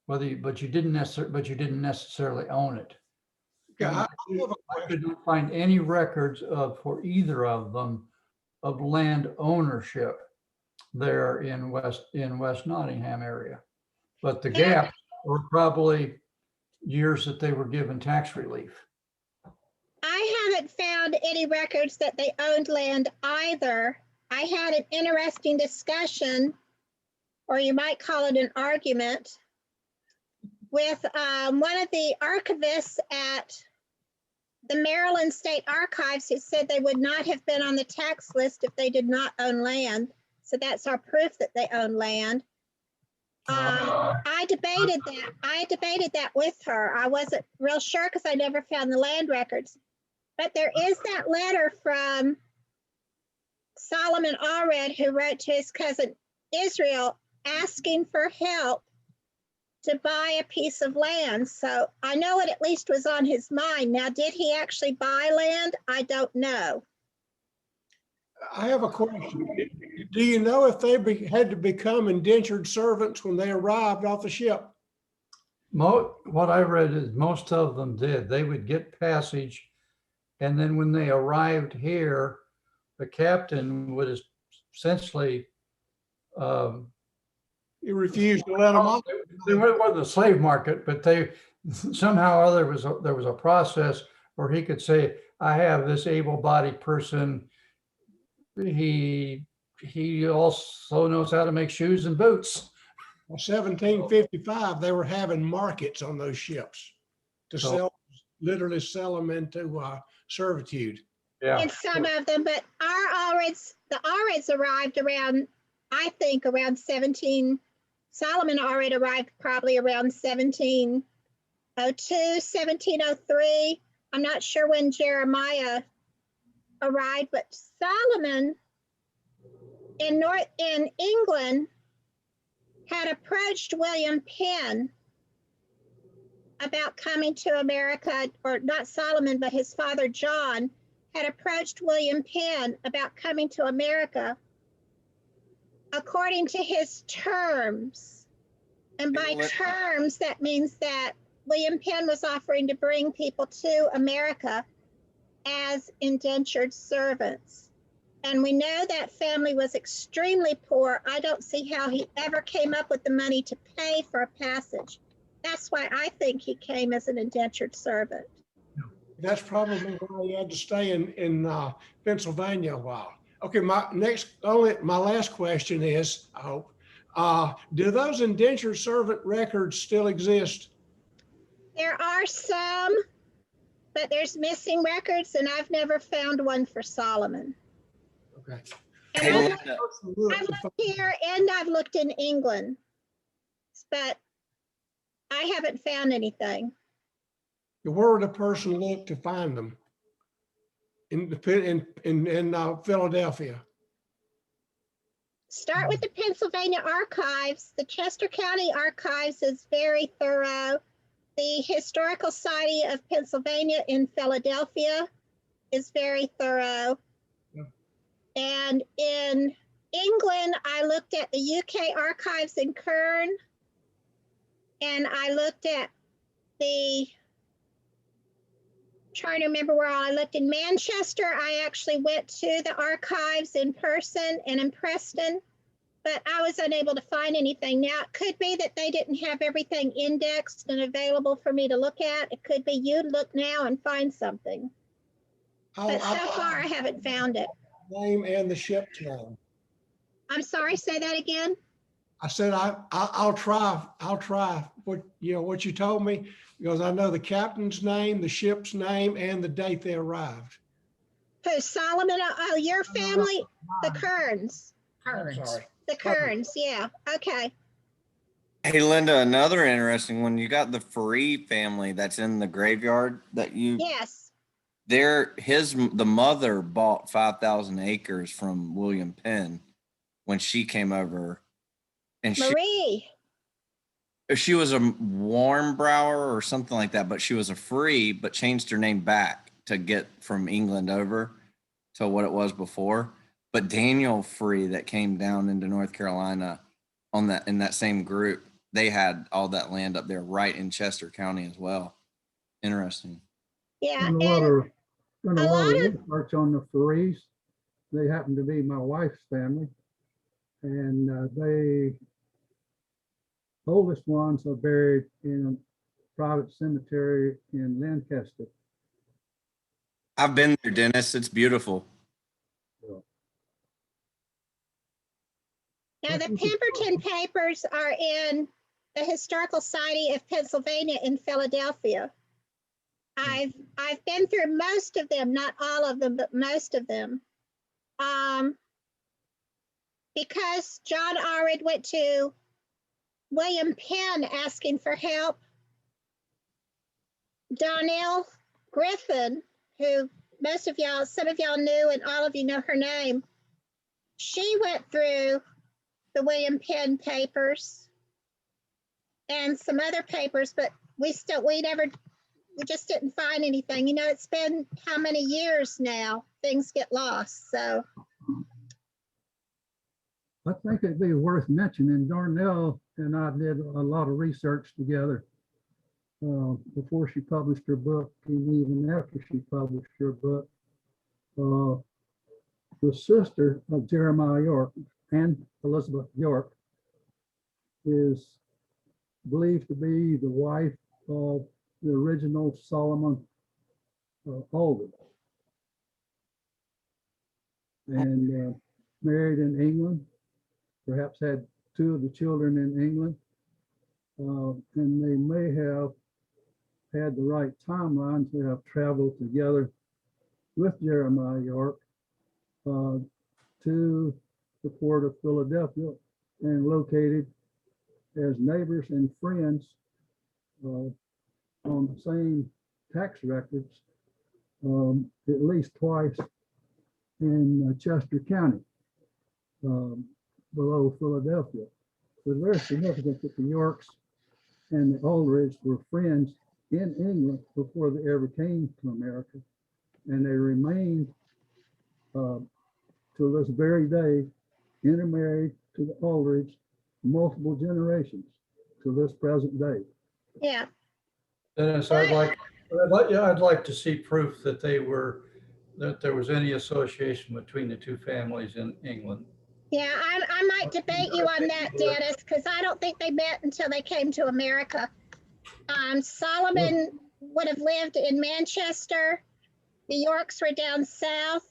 but you didn't necessarily own it. I I could not find any records for either of them of land ownership there in West Nottingham area. But the gaps were probably years that they were given tax relief. I haven't found any records that they owned land either. I had an interesting discussion, or you might call it an argument, with one of the archivists at the Maryland State Archives who said they would not have been on the tax list if they did not own land. So that's our proof that they own land. I debated that with her. I wasn't real sure because I never found the land records. But there is that letter from Solomon Allred, who wrote to his cousin Israel asking for help to buy a piece of land. So I know it at least was on his mind. Now, did he actually buy land? I don't know. have a question. Do you know if they had to become indentured servants when they arrived off the ship? What I read is most of them did. They would get passage, and then when they arrived here, the captain would essentially You refused to let them off? It wasn't a slave market, but they somehow or other there was a process where he could say, I have this able-bodied person. He also knows how to make shoes and boots. 1755, they were having markets on those ships to So- literally sell them into servitude. Yeah. And some of them, but the Allreds arrived around, I think, around 17. Solomon Allred arrived probably around 1702, 1703. I'm not sure when Jeremiah arrived, but Solomon in England had approached William Penn about coming to America, or not Solomon, but his father John had approached William Penn about coming to America according to his terms. And by Hey, Lin- terms, that means that William Penn was offering to bring people to America as indentured servants. And we know that family was extremely poor. I don't see how he ever came up with the money to pay for a passage. That's why I think he came as an indentured servant. That's probably why he had to stay in Pennsylvania a while. Okay, my last question is, I hope, do those indentured servant records still exist? There are some, but there's missing records, and I've never found one for Solomon. Okay. And Hey, I've Linda, looked here and I've looked in England, but I haven't found anything. Where would a person look to find them? In Philadelphia. Start with the Pennsylvania Archives. The Chester County Archives is very thorough. The Historical Society of Pennsylvania in Philadelphia is very thorough. Yeah. And in England, I looked at the UK Archives in Kern, and I looked at trying to remember where I looked in Manchester. I actually went to the archives in person and in Preston, but I was unable to find anything. Now, it could be that they didn't have everything indexed and available for me to look at. It could be you'd look now and find something. But so far, I haven't found it. Name and the ship's name. I'm sorry, say that again. I said I'll try what you told me, because I know the captain's name, the ship's name, and the date they arrived. Who, Solomon? Oh, your family? The Kerns. I'm sorry. The Kerns, yeah. Okay. hey, Linda, another interesting one. You got the Free family that's in the graveyard that Yes. the mother bought 5,000 acres from William Penn when she came over. And Marie. she was a Warmbrower or something like that, but she was a Free, but changed her name back to get from England over to what it was before. But Daniel Free that came down into North Carolina in that same group, they had all that land up there right in Chester County as well. Interesting. Yeah. Done a lot of research on the Farees. They happen to be my wife's family, and they oldest ones are buried in a private cemetery in Lancaster. I've been there, Dennis. It's beautiful. Now, the Pemberton papers are in the Historical Society of Pennsylvania in Philadelphia. I've been through most of them, not all of them, but most of them. Because John Allred went to William Penn asking for help, Donnell Griffin, who some of y'all knew and all of you know her name, she went through the William Penn papers and some other papers, but we just didn't find anything. You know, it's been how many years now? Things get lost, so. I think it'd be worth mentioning, Darnell and I did a lot of research together before she published her book and even after she published her book. The sister of Jeremiah York, and Elizabeth York, is believed to be the wife of the original Solomon Allred, and married in England, perhaps had two of the children in England, and they may have had the right timeline to have traveled together with Jeremiah York to the port of Philadelphia and located as neighbors and friends on the same tax records at least twice in Chester County below Philadelphia. So it's very significant that the Yorks and the Allreds were friends in England before they ever came to America, and they remained to this very day intermarried to the Allreds multiple generations. to this present day. Yeah, Dennis, I'd like to see proof that there was any association between the two families in England. yeah, I might debate you on that, Dennis, because I don't think they met until they came to America. Solomon would have lived in Manchester. The Yorks were down south.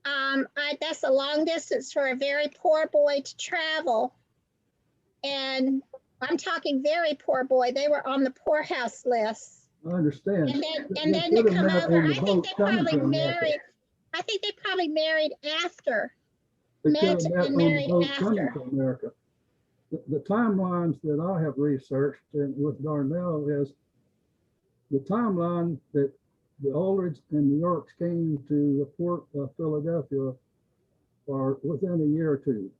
That's a long distance for a very poor boy to travel. And I'm talking very poor boy. They were on the poorhouse list. I understand. And then to could have come met over, on the I think boat they coming probably to America. married. I think they probably married after. They met could have met and on the married boat coming after. to America. The timelines that I have researched and with Darnell is the timeline that the Allreds and the Yorks came to the port of Philadelphia are within a year or two.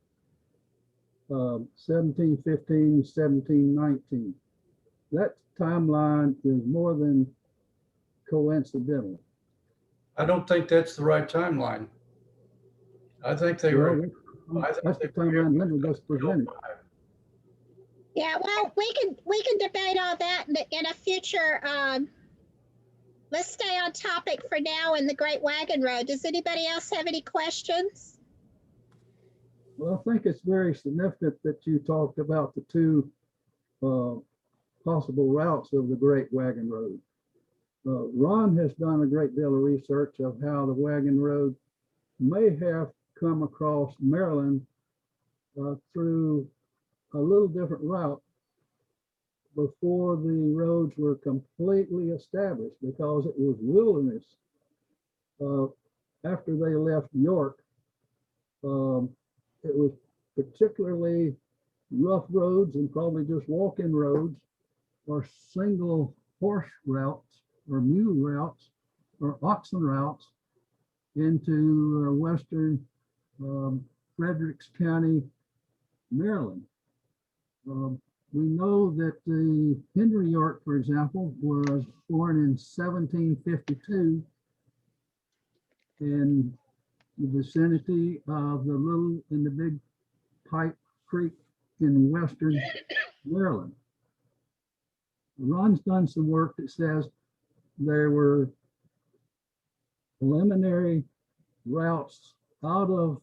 1715, 1719. That timeline is more than coincidental. I don't think that's the right timeline. I think they were. That's the timeline Linda just presented. Yeah, well, we can debate all that in a future. Let's stay on topic for now in the Great Wagon Road. Does anybody else have any questions? Well, I think it's very significant that you talked about the two possible routes of the Great Wagon Road. Ron has done a great deal of research of how the Wagon Road may have come across Maryland through a little different route before the roads were completely established, because it was wilderness. After they left York, it was particularly rough roads and probably just walk-in roads or single horse routes or mule routes or oxen routes into western Fredericks County, Maryland. We know that the Henry York, for example, was born in 1752 in the vicinity of the Little and the Big Pipe Creek in western Maryland. Ron's done some work that says there were preliminary routes out of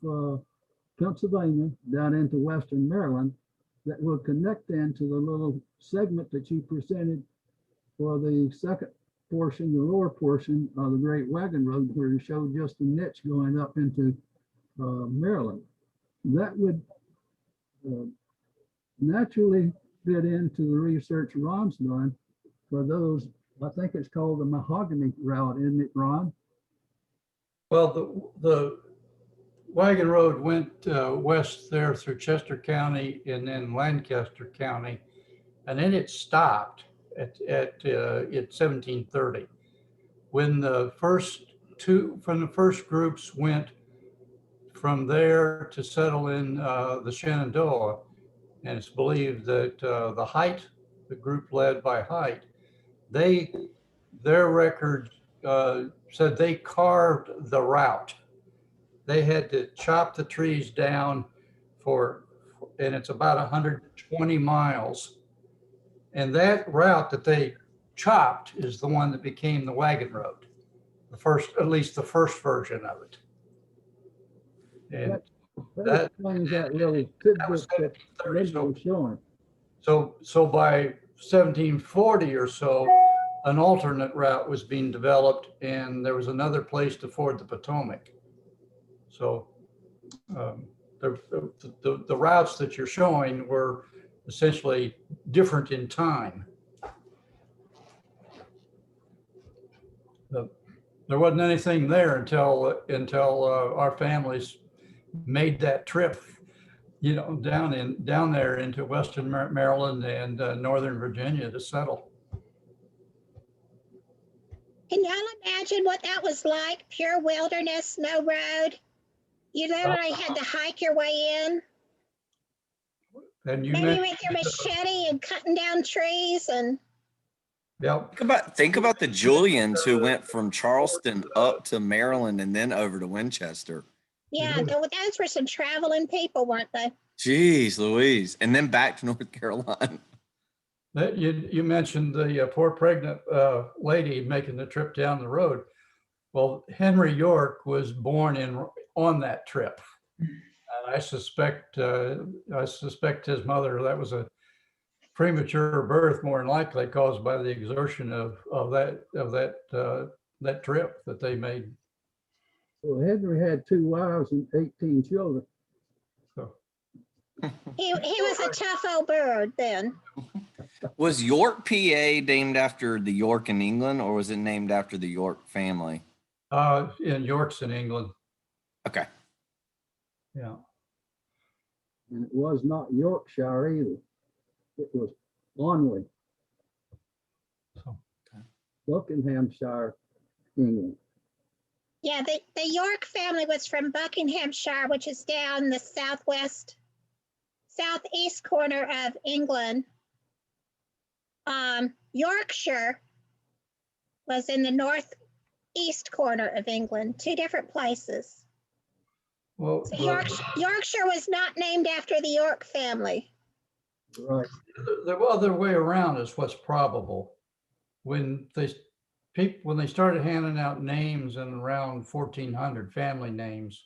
Pennsylvania down into western Maryland that will connect into the little segment that you presented for the second portion, the lower portion of the Great Wagon Road, where you showed just a niche going up into Maryland. That would naturally fit into the research Ron's done for those. I think it's called the Mahogany Route, isn't it, Ron? Well, the Wagon Road went west there through Chester County and then Lancaster County, and then it stopped at 1730. When the first groups went from there to settle in the Shenandoah, and it's believed that the group led by Height, their record said they carved the route. They had to chop the trees down and it's about 120 miles. And that route that they chopped is the one that became the Wagon Road, at least the first version of it. And that explains that little tidbit that Linda was showing. So by 1740 or so, an alternate route was being developed, and there was another place to ford the Potomac. So the routes that you're showing were essentially different in time. There wasn't anything there until our families made that trip, down there into Western Maryland and Northern Virginia to settle. Can y'all imagine what that was like? Pure wilderness, no road. You literally had to hike your way in. And you Maybe with your machete and cutting down trees and. Yep. Think about the Julians who went from Charleston up to Maryland and then over to Winchester. Yeah, those were some traveling people, weren't they? Jeez Louise. And then back to North Carolina. That you mentioned the poor pregnant lady making the trip down the road. Well, Henry York was born on that trip. And I suspect his mother, that was a premature birth, more than likely caused by the exertion of that trip that they made. So Henry had 2 wives and 18 children. So He was a tough old bird then. Was York, PA named after the York in England, or was it named after the York family? in York's in England. Okay. Yeah. And it was not Yorkshire either. It was Onley, So Buckinghamshire, England. Yeah, the York family was from Buckinghamshire, which is down the southeast corner of England. Yorkshire was in the northeast corner of England, 2 different places. well, So Yorkshire was not named after the York family. Right. the other way around is what's probable. When they started handing out names in around 1400, family names,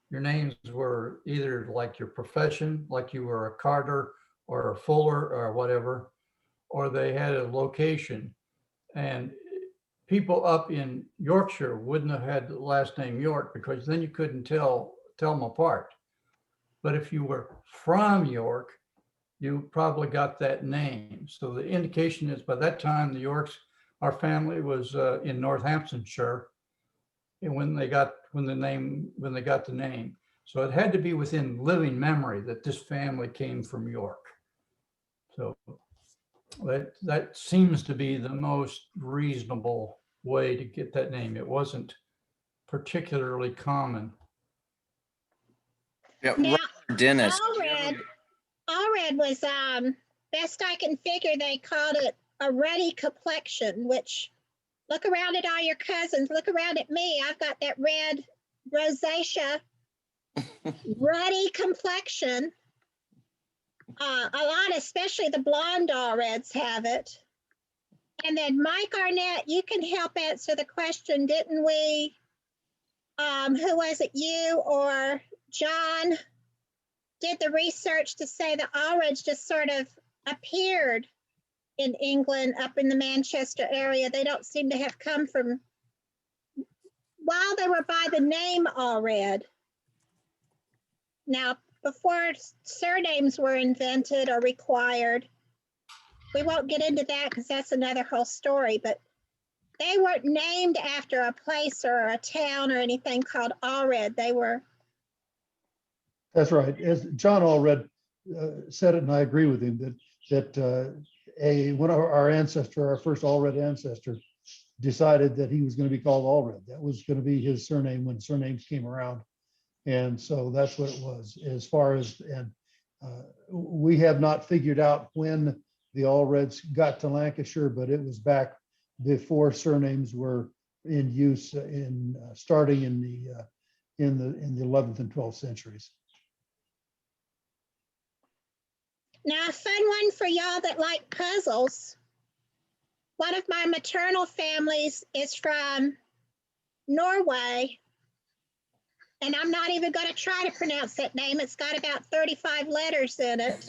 your names were either like your profession, like you were a carter or a fuller or whatever, or they had a location. And people up in Yorkshire wouldn't have had the last name York, because then you couldn't tell them apart. But if you were from York, you probably got that name. So the indication is by that time, the Yorks, our family was in Northamptonshire, and when they got the name. So it had to be within living memory that this family came from York. So that seems to be the most reasonable way to get that name. It wasn't particularly common. Yeah, Now, Dennis. Allred was, best I can figure, they called it a ruddy complexion, which, look around at all your cousins, look around at me. I've got that red rosacea, ruddy complexion. A lot, especially the blonde Allreds, have it. And then Mike Arnett, you can help answer the question, didn't we? Who was it, you or John, did the research to say the Allreds just sort of appeared in England up in the Manchester area. They don't seem to have come from, while they were by the name Allred. Now, before surnames were invented or required, we won't get into that because that's another whole story, but they weren't named after a place or a town or anything called Allred. They were. That's right. As John Allred said it, and I agree with him, that one of our ancestor, our first Allred ancestor, decided that he was going to be called Allred. That was going to be his surname when surnames came around. And so that's what it was. As far as, and we have not figured out when the Allreds got to Lancashire, but it was back before surnames were in use starting in the 11th and 12th centuries. Now, a fun one for y'all that like puzzles. One of my maternal families is from Norway. And I'm not even going to try to pronounce that name. It's got about 35 letters in it.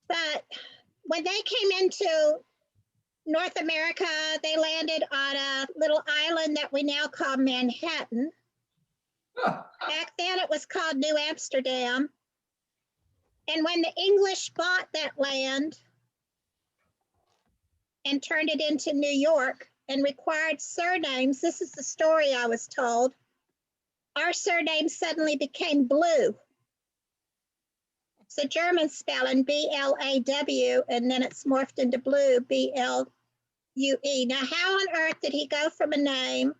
But when they came into North America, they landed on a little island that we now call Manhattan. Back then it was called New Amsterdam. And when the English bought that land and turned it into New York and required surnames, this is the story I was told, our surname suddenly became Blue. It's a German spelling, B-L-A-W, and then it's morphed into Blue, B-L-U-E. Now, how on earth did he go from a name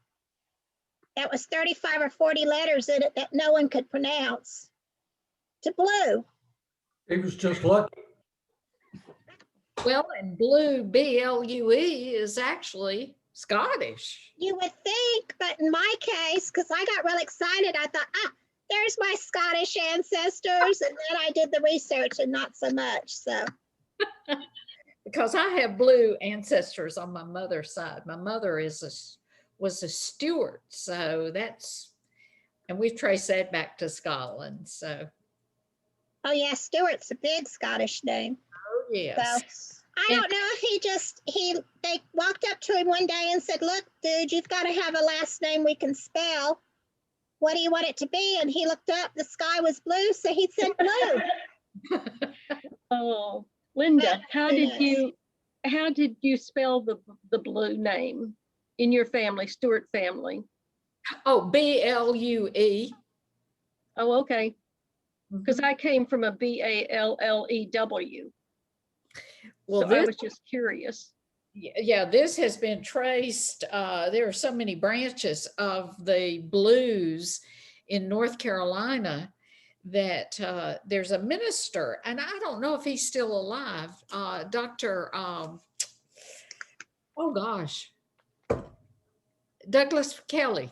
that was 35 or 40 letters in it that no one could pronounce to Blue? He was just lucky. Well, and Blue, B-L-U-E, is actually Scottish. You would think, but in my case, because I got real excited, I thought, there's my Scottish ancestors, and then I did the research and not so much, so. Because I have blue ancestors on my mother's side. My mother was a Stuart, so and we've traced that back to Scotland. So, Oh yeah, Stuart's a big Scottish name. oh So yes, I don't know if they walked up to him one day and said, "Look, dude, you've got to have a last name we can spell. What do you want it to be?" And he looked up, the sky was blue, so he said blue. Oh, Linda, how did Yes. you spell the blue name in your family, Stewart family? oh, BLUE. Oh, okay. Because I came from a BALLEW. Well, So I this was just curious. yeah, this has been traced. There are so many branches of the blues in North Carolina that there's a minister, and I don't know if he's still alive, Dr. Oh gosh, Douglas Kelly,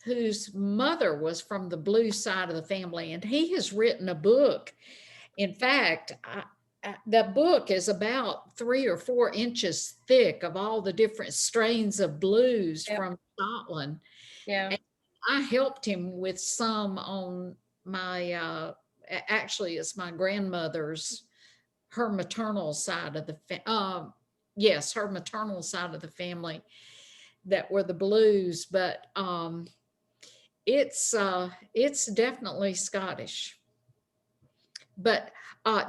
whose mother was from the blue side of the family, and he has written a book. In fact, the book is about 3 or 4 inches thick of all the different strains of blues Yep. from Scotland. Yeah. I helped him with some on my, actually it's my grandmother's, her maternal side of the, yes, her maternal side of the family that were the blues, but it's definitely Scottish. But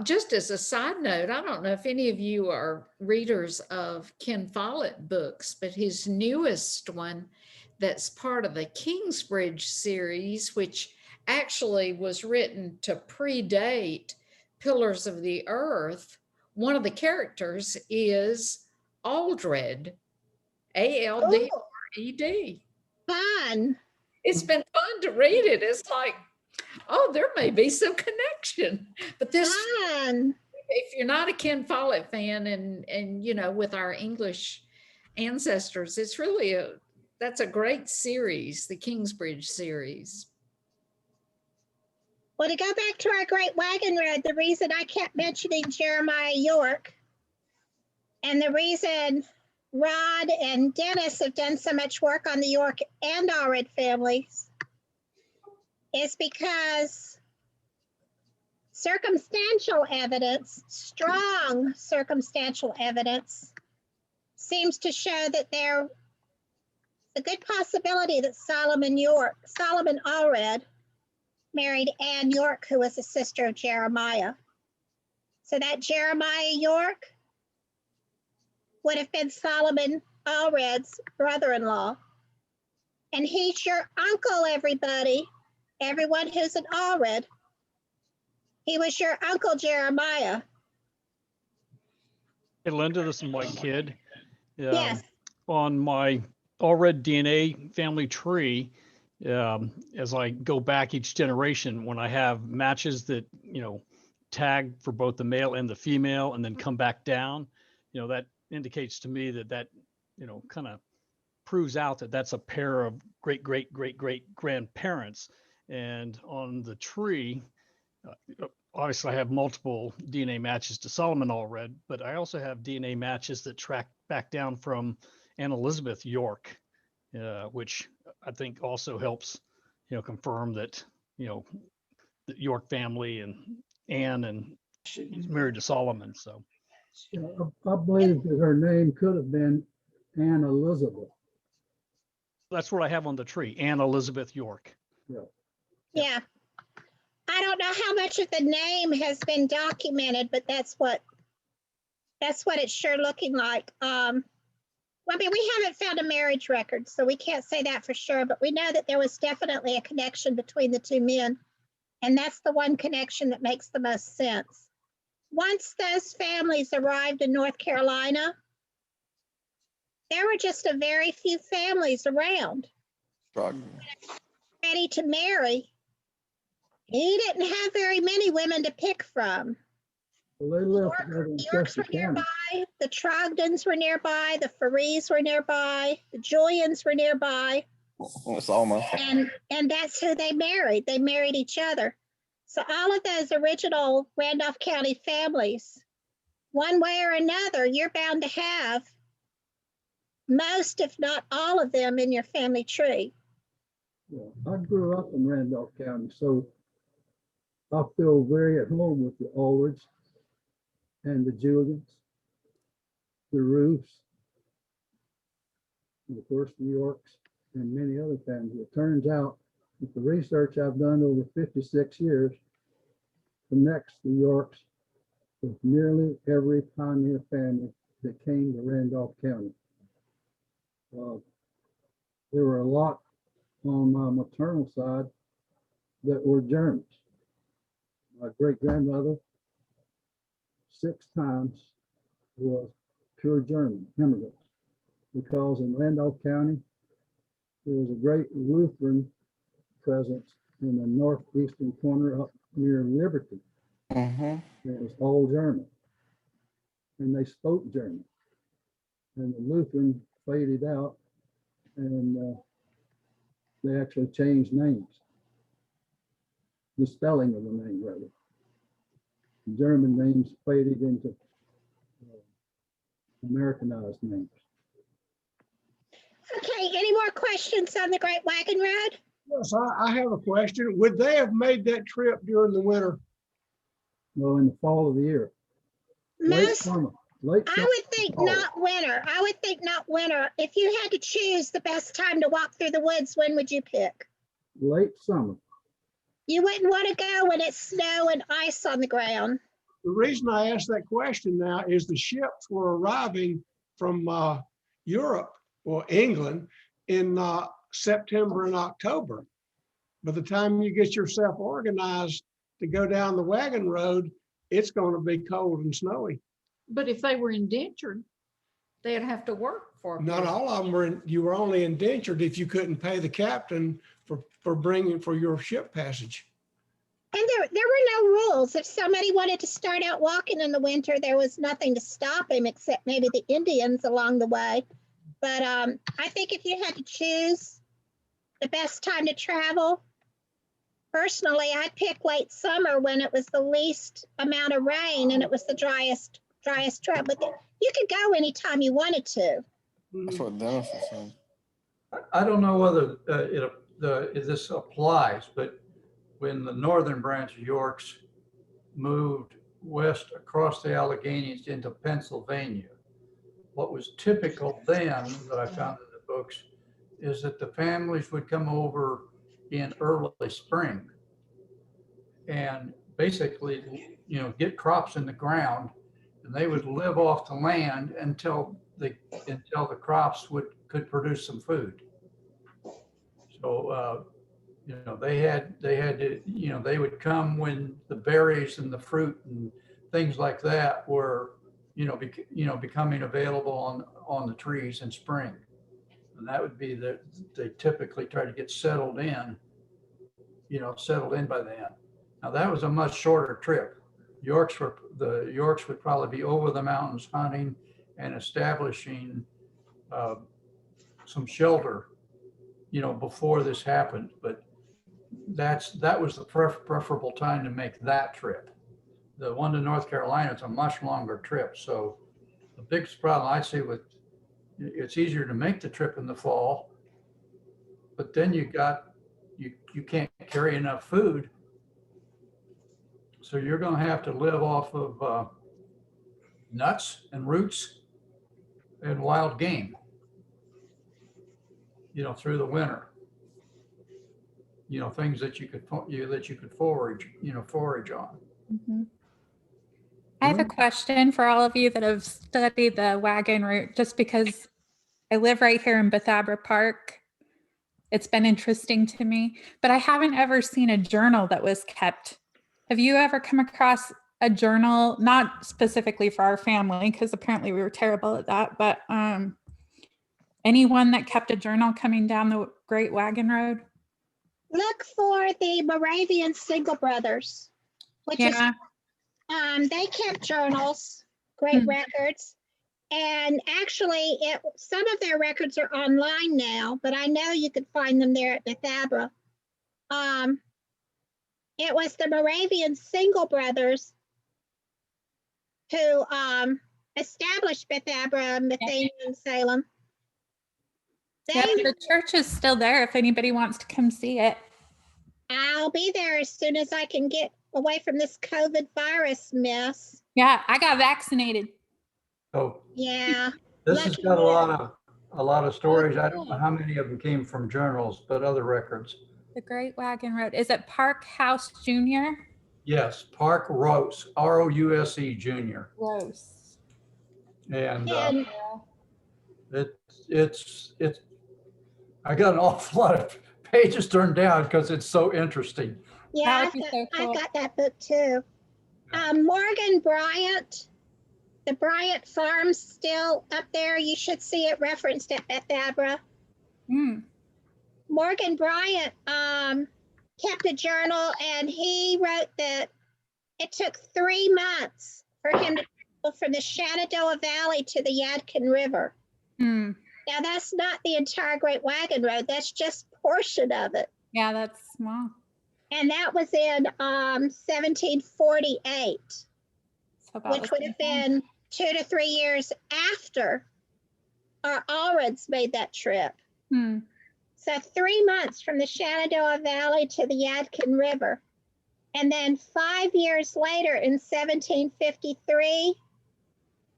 just as a side note, I don't know if any of you are readers of Ken Follett books, but his newest one that's part of the Kingsbridge series, which actually was written to predate Pillars of the Earth, one of the characters is Aldred, Aldred. Fun. It's been fun to read it. It's like, oh, there may be some connection. But this, Fun. if you're not a Ken Follett fan and you know, with our English ancestors, it's really that's a great series, the Kingsbridge series. Well, to go back to our great wagon road, the reason I kept mentioning Jeremiah York and the reason Rod and Dennis have done so much work on the York and Allred families is because circumstantial evidence, strong circumstantial evidence, seems to show that there's a good possibility that Solomon Allred married Anne York, who was a sister of Jeremiah. So that Jeremiah York would have been Solomon Allred's brother-in-law. And he's your uncle, everybody. Everyone who's an Allred. He was your uncle Jeremiah. Hey, Linda, this is Mike Kidd. Yes. On my Allred DNA family tree, as I go back each generation, when I have matches that, tag for both the male and the female and then come back down, that indicates to me that, kind of proves out that that's a pair of great, great, great, great grandparents. And on the tree, obviously I have multiple DNA matches to Solomon Allred, but I also have DNA matches that track back down from Anne Elizabeth York, which I think also helps, confirm that, the York family and Anne and she's married to Solomon. So Yeah, I believe that her name could have been Anne Elizabeth. that's what I have on the tree, Anne Elizabeth York. Yeah. I don't know how much of the name has been documented, but that's what it's sure looking like. I mean, we haven't found a marriage record, so we can't say that for sure, but we know that there was definitely a connection between the two men. And that's the one connection that makes the most sense. Once those families arrived in North Carolina, there were just a very few families around ready to marry. He didn't have very many women to pick from. Well, they lived together in Yorks Chester were County. nearby, the Trogdons were nearby, the Farees were nearby, the Julians were nearby. It's almost. And that's who they married. They married each other. So all of those original Randolph County families, one way or another, you're bound to have most, if not all of them in your family tree. Yeah, I grew up in Randolph County, so I feel very at home with the Allreds and the Julians, the Roofs, and of course the Yorks and many other families. It turns out that the research I've done over 56 years connects the Yorks with nearly every pioneer family that came to Randolph County. There were a lot on my maternal side that were Germans. My great-grandmother, 6 times, was pure German immigrants, because in Randolph County, there was a great Lutheran presence in the northeastern corner up near Liberty. Mm-hmm. It was all German, and they spoke German. And the Lutheran faded out, and they actually changed names, the spelling of the name rather. The German names faded into Americanized names. Okay, any more questions on the Great Wagon Road? Yes, I have a question. Would they have made that trip during the winter? Well, in the fall of the year, late Most, summer, late I summer. would think fall. not winter. I would think not winter. If you had to choose the best time to walk through the woods, when would you pick? Late summer. You wouldn't want to go when it's snow and ice on the ground. The reason I asked that question now is the ships were arriving from Europe or England in September and October. By the time you get yourself organized to go down the wagon road, it's going to be cold and snowy. But if they were indentured, they'd have to work for. Not all of them were, you were only indentured if you couldn't pay the captain for your ship passage. And there were no rules. If somebody wanted to start out walking in the winter, there was nothing to stop him except maybe the Indians along the way. But I think if you had to choose the best time to travel, personally, I'd pick late summer when it was the least amount of rain and it was the driest trail. But you could go anytime you wanted to. That's what Dennis was saying. I don't know whether this applies, but when the northern branch of Yorks moved west across the Alleghenies into Pennsylvania, what was typical then that I found in the books is that the families would come over in early spring and basically, get crops in the ground, and they would live off the land until the crops could produce some food. So they had to, they would come when the berries and the fruit and things like that were becoming available on the trees in spring. And that would be they typically try to get settled in by then. Now that was a much shorter trip. The Yorks would probably be over the mountains hunting and establishing some shelter, before this happened. But that was the preferable time to make that trip. The one to North Carolina is a much longer trip. So the biggest problem I see it's easier to make the trip in the fall, but then you can't carry enough food. So you're going to have to live off of nuts and roots and wild game, through the winter. Things that you could forage on. Mm-hmm. I have a question for all of you that have studied the wagon route, just because I live right here in Bethabara Park. It's been interesting to me, but I haven't ever seen a journal that was kept. Have you ever come across a journal, not specifically for our family, because apparently we were terrible at that, but anyone that kept a journal coming down the Great Wagon Road? Look for the Moravian Single Brothers, which is they kept journals, great records. And actually, some of their records are online now, but I know you could find them there at Bethabara. It was the Moravian Single brothers who established Bethabara, Bethania, and Salem. Yeah, the church is still there if anybody wants to come see it. I'll be there as soon as I can get away from this COVID virus mess. Yeah, I got vaccinated. So Yeah. this has Lucky got you. a lot of stories. I don't know cool. how many of them came from journals, but other records. The Great Wagon Road. Is it Park House Jr.? Yes, Park Rose, Rouse Jr. Gross. And And it's I got an awful lot of pages turned down because it's so interesting. yeah, That would be so cool. I've got that book too. Morgan Bryant, the Bryant Farm's still up there. You should see it referenced at Bethabara. Mm. Morgan Bryant kept a journal, and he wrote that it took 3 months for him to travel from the Shenandoah Valley to the Yadkin River. Mm. Now, that's not the entire Great Wagon Road. That's just a portion of it. Yeah, that's small. And that was in 1748, So about which the would have same time. been 2 to 3 years after our Allreds made that trip. Hmm. So 3 months from the Shenandoah Valley to the Yadkin River. And then 5 years later in 1753,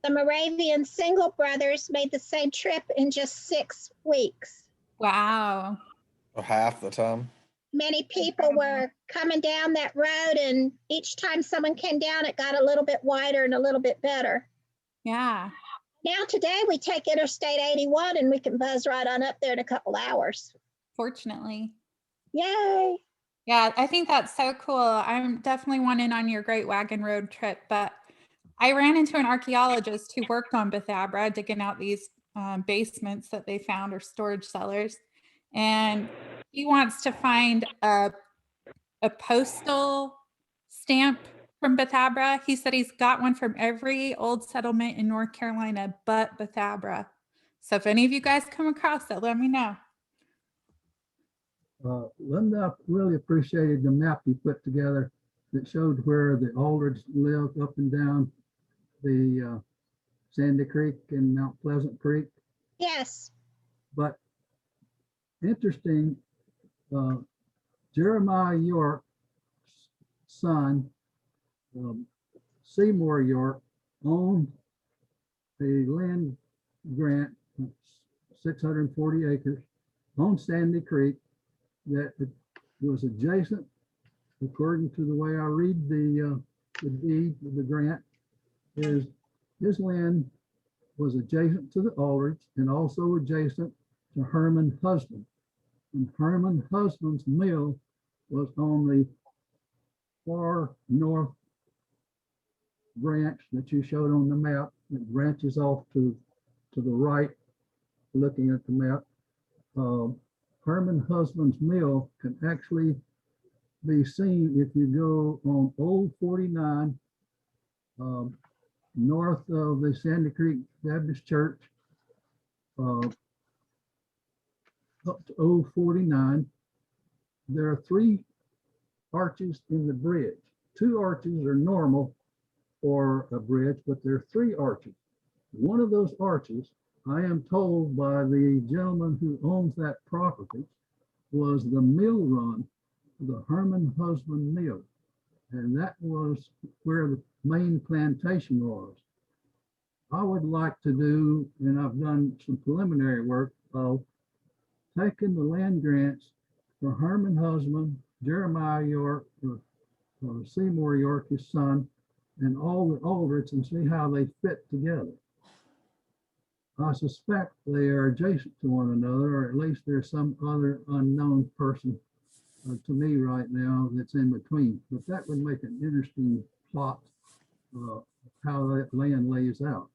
the Moravian Single brothers made the same trip in just 6 weeks. Wow. So half the time. Many people were coming down that road, and each time someone came down, it got a little bit wider and a little bit better. Yeah. Now today we take Interstate 81 and we can buzz right on up there in a couple hours. Fortunately. Yay. Yeah, I think that's so cool. I'm definitely wanting on your Great Wagon Road trip, but I ran into an archaeologist who worked on Bethabara, digging out these basements that they found, or storage cellars. And he wants to find a postal stamp from Bethabara. He said he's got one from every old settlement in North Carolina but Bethabara. So if any of you guys come across it, let me know. Linda, I really appreciated the map you put together that showed where the Allreds lived up and down the Sandy Creek and Mount Pleasant Creek. Yes. But interesting, Jeremiah York's son, Seymour York, owned a land grant, 640 acres, on Sandy Creek, that it was adjacent, according to the way I read the deed of the grant, is his land was adjacent to the Allreds and also adjacent to Herman Husband. And Herman Husband's mill was on the far north branch that you showed on the map. It branches off to the right, looking at the map. Herman Husband's mill can actually be seen if you go on Old 49, north of the Sandy Creek Baptist Church, up to Old 49. There are 3 arches in the bridge. 2 arches are normal for a bridge, but there are 3 arches. One of those arches, I am told by the gentleman who owns that property, was the mill run, the Herman Husband Mill. And that was where the main plantation was. I would like to do, and I've done some preliminary work of taking the land grants for Herman Husband, Jeremiah York, or Seymour York, his son, and all the Allreds, and see how they fit together. I suspect they are adjacent to one another, or at least there's some other unknown person to me right now that's in between. But that would make an interesting plot how that land lays out.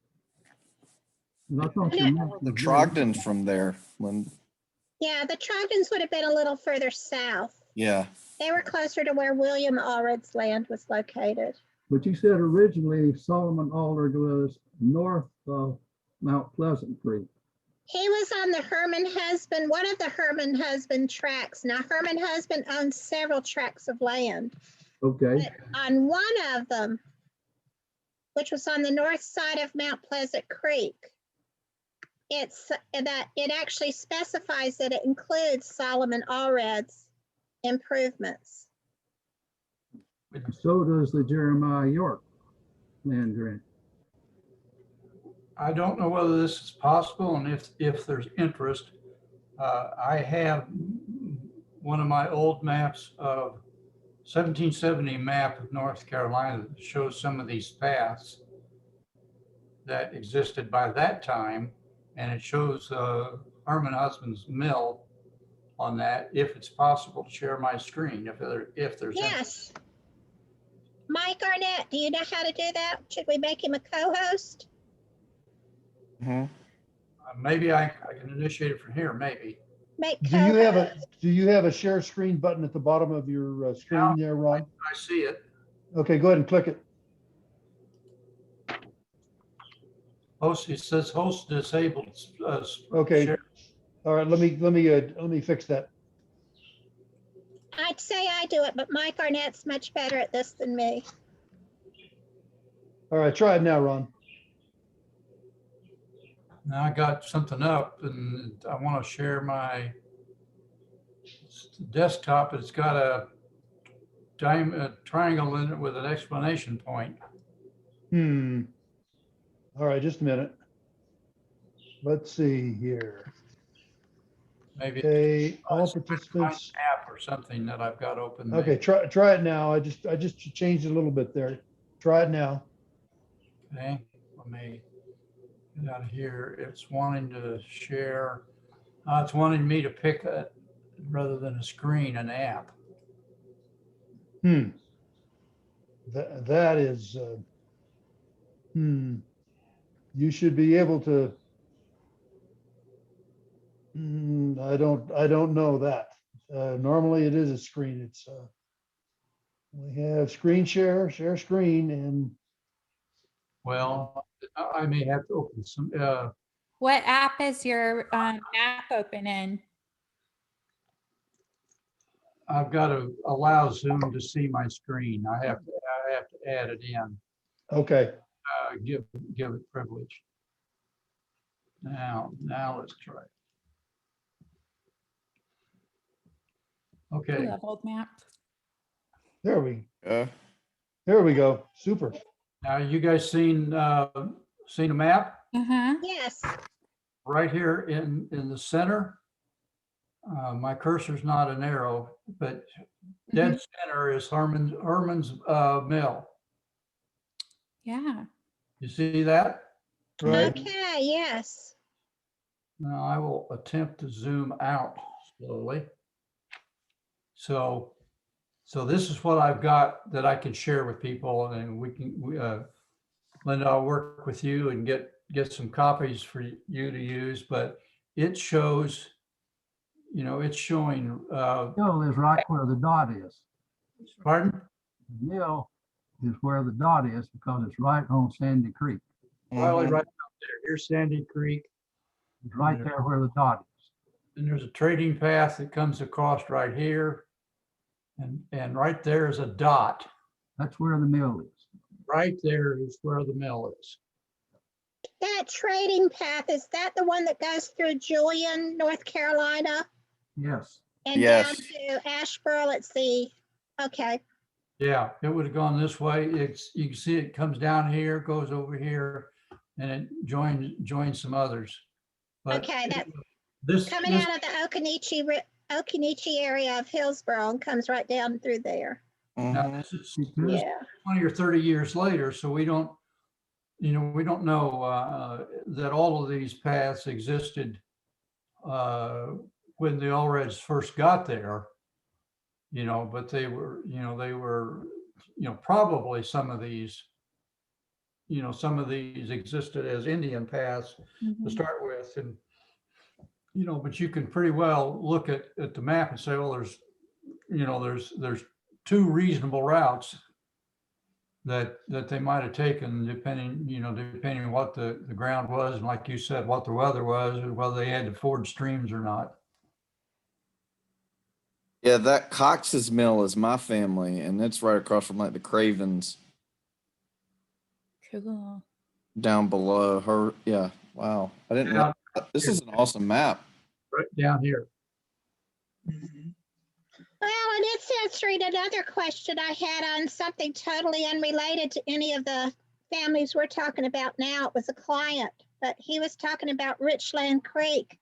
And I thought Yeah. The Trogdon's from there. Yeah, the Trogdons would have been a little further south. Yeah. They were closer to where William Allred's land was located. But you said originally Solomon Allred was north of Mount Pleasant Creek? He was on the Herman Husband, one of the Herman Husband tracts. Now, Herman Husband owns several tracts of land. Okay, But on one of them, which was on the north side of Mount Pleasant Creek, it's that it actually specifies that it includes Solomon Allred's improvements. so does the Jeremiah York land grant. I don't know whether this is possible and if there's interest. I have one of my old maps of 1770 map of North Carolina that shows some of these paths that existed by that time. And it shows Herman Husband's mill on that, if it's possible to share my screen, if there's interest. Yes. Mike Arnett, do you know how to do that? Should we make him a co-host? Mhm. Maybe I can initiate it from here, maybe. Make Do you have co-host. do you have a share screen button at the bottom of your screen there, Ron? I see it. Okay, go ahead and click it. Host, it says host disabled. Okay. share. All right, let me fix that. I'd say I do it, but Mike Arnett's much better at this than me. All right, try it now, Ron. Now I got something up and I want to share my desktop. It's got a triangle in it with an exclamation point. All right, just a minute. Let's see here. Maybe Okay, all it's my participants. app or something that I've got open. there. Okay, try it now. I just changed it a little bit there. Try it now. Okay, let me get out of here. It's wanting to share. It's wanting me to pick a, rather than a screen, an app. That is, you should be able to. I don't know that. Normally it is a screen. It's we have screen share screen, and Well, I may have to open some, What app is your map open in? I've got to allow Zoom to see my screen. I have to add it in, okay. give it privilege. Now let's try it. I Okay, love old maps. There we go. Super. now you guys seen a map Uh-huh. Yes. right here in the center? My cursor's not an arrow, but dead center is Herman's mill. Yeah. You see that? Right. Okay, yes. Now I will attempt to zoom out slowly. So this is what I've got that I can share with people, and Linda, I'll work with you and get some copies for you to use, but it shows, it's showing, Mill is right where the dot is. pardon? The mill is where the dot is because it's right on Sandy Creek. Well, right out there, here's Sandy Creek, It's right there where the dot is. and there's a trading path that comes across right here. And right there is a dot. That's where the mill is. Right there is where the mill is. That trading path, is that the one that goes through Julian, North Carolina? Yes. And Yes. down to Asheboro, let's see. Okay, Yeah, it would have gone this way. You can see it comes down here, goes over here, and it joins some others. But okay, that's this, coming this, out of the Occoneechee area of Hillsborough and comes right down through there. now Mhm. this is Yeah, 20 or 30 years later, so we don't know that all of these paths existed when the Allreds first got there, but they were probably some of these existed as Indian paths to start with, and but you can pretty well look at the map and say, well, there's two reasonable routes. that they might have taken depending, depending on what the ground was, and like you said, what the weather was, or whether they had to ford streams or not. Yeah, that Cox's Mill is my family, and it's right across from like the Cravens Cool. down below her. Yeah, wow. I didn't know. This is an awesome map. Right down here. Well, and it answering another question I had on something totally unrelated to any of the families we're talking about now. It was a client, but he was talking about Richland Creek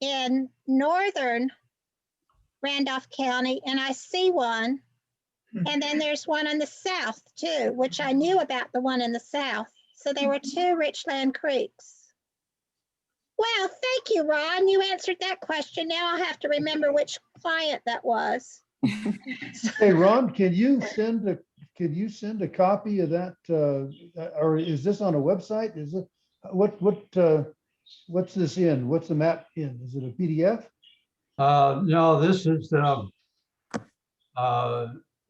in northern Randolph County, and I see one. And then there's one in the south too, which I knew about the one in the south. So there were two Richland Creeks. Well, thank you, Ron. You answered that question. Now I'll have to remember which client that was. Hey, Ron, can you send a copy of that, or is this on a website? Is it, what's this in? What's the map in? Is it a PDF? No, this is,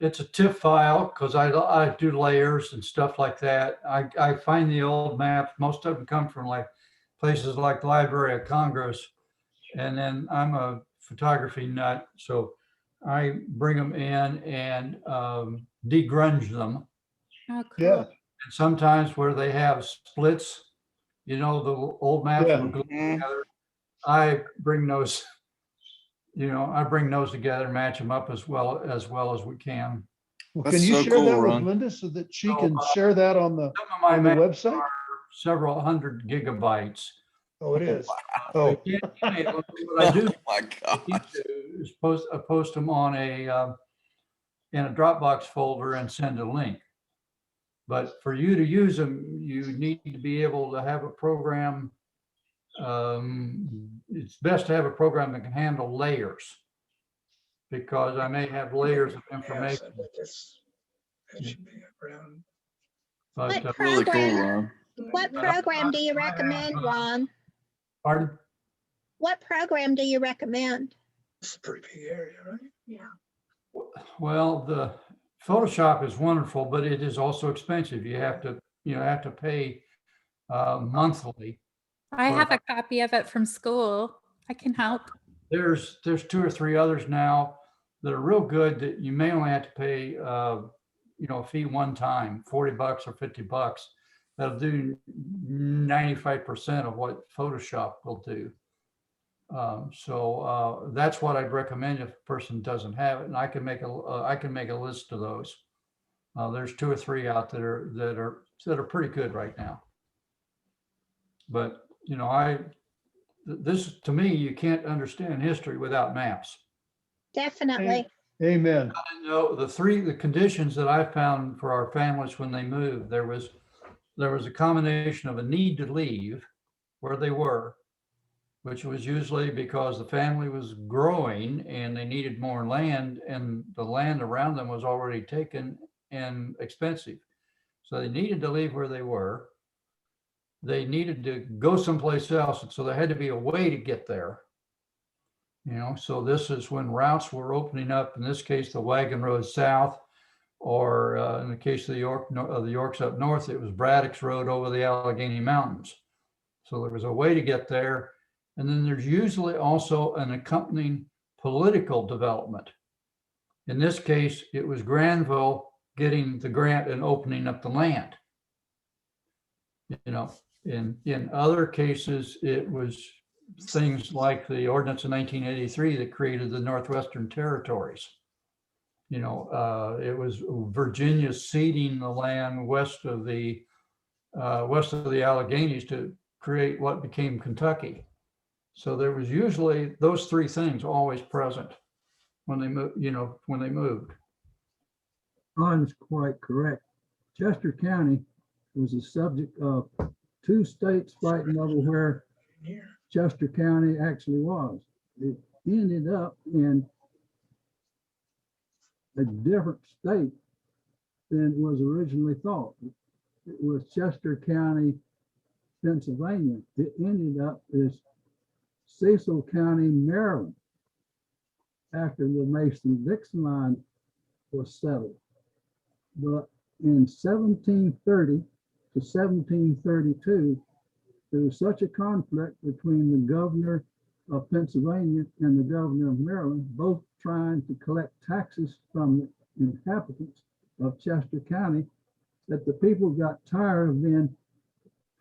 it's a TIFF file because I do layers and stuff like that. I find the old maps, most of them come from like places like the Library of Congress. And then I'm a photography nut, so I bring them in and degrunge them. Oh, cool. Yeah. And sometimes where they have splits, the old maps Yeah. were glued together. I bring those, I bring those together, match them up as well as we can. Well, That's can you so share cool, that Ron. with Linda so that she can share that on the Some of my maps website? are several hundred gigabytes. Oh, it is. So Oh, you can't email them. What I do Oh my God. is post them on in a Dropbox folder and send a link. But for you to use them, you need to be able to have a program. It's best to have a program that can handle layers, because I may have layers of information. But What Really cool, program, Ron. what program do you recommend, Ron? pardon? What program do you recommend? It's a pretty big area, right? Yeah. Well, the Photoshop is wonderful, but it is also expensive. You have to pay monthly. I have a copy of it from school. I can help. There's two or three others now that are real good that you may only have to pay a fee one time, $40 or $50. That'll do 95% of what Photoshop will do. So that's what I'd recommend if a person doesn't have it, and I can make a list of those. There's two or three out that are pretty good right now. But this, to me, you can't understand history without maps. Definitely. amen. The conditions that I found for our families when they moved, there was a combination of a need to leave where they were, which was usually because the family was growing and they needed more land, and the land around them was already taken and expensive. So they needed to leave where they were. They needed to go someplace else, and so there had to be a way to get there. So this is when routes were opening up. In this case, the Wagon Road South, or in the case of the Yorks up north, it was Braddock's Road over the Allegheny Mountains. So there was a way to get there. And then there's usually also an accompanying political development. In this case, it was Granville getting the grant and opening up the land. In other cases, it was things like the ordinance of 1983 that created the Northwestern Territories. It was Virginia ceding the land west of the Alleghenies to create what became Kentucky. So there was usually those three things always present when they moved. Ron's quite correct. Chester County was the subject of two states fighting over where Chester County actually was. It ended up in a different state than was originally thought. It was Chester County, Pennsylvania. It ended up as Cecil County, Maryland, after the Mason-Dixon line was settled. But in 1730 to 1732, there was such a conflict between the governor of Pennsylvania and the governor of Maryland, both trying to collect taxes from the inhabitants of Chester County, that the people got tired of being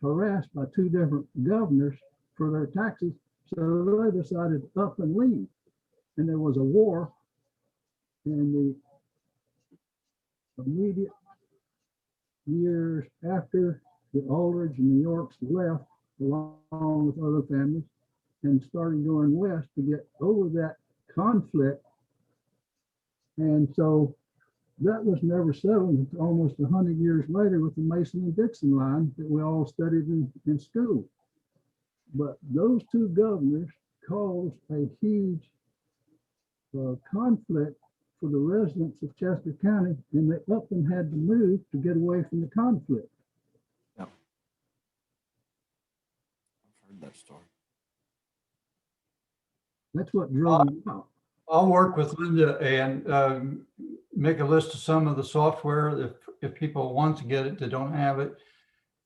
harassed by two different governors for their taxes. So they decided up and leave. And there was a war, and the immediate years after the Allreds and the Yorks left, along with other families, and started going west to get over that conflict. And so that was never settled until almost 100 years later with the Mason and Dixon line that we all studied in school. But those two governors caused a huge conflict for the residents of Chester County, and they up and had to move to get away from the conflict. Yep. I've heard that story. That's what drove them out. I'll work with Linda and make a list of some of the software if people want to get it, that don't have it.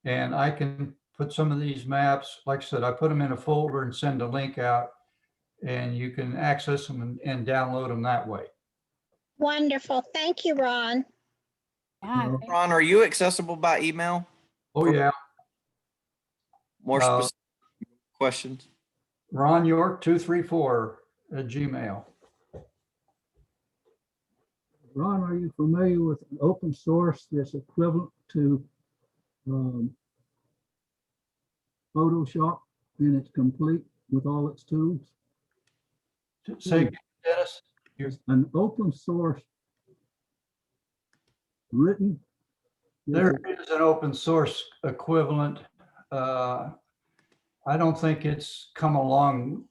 And I can put some of these maps, like I said, I put them in a folder and send a link out, and you can access them and download them that way. Wonderful. Thank you, Ron. Yeah. Ron, are you accessible by email? Oh, yeah. More specific questions? Ron York 234 at Gmail. Ron, are you familiar with an open source that's equivalent to Photoshop in its complete with all its tools? Say again, Dennis. There's an open source written. There is an open source equivalent. I don't think it's come along,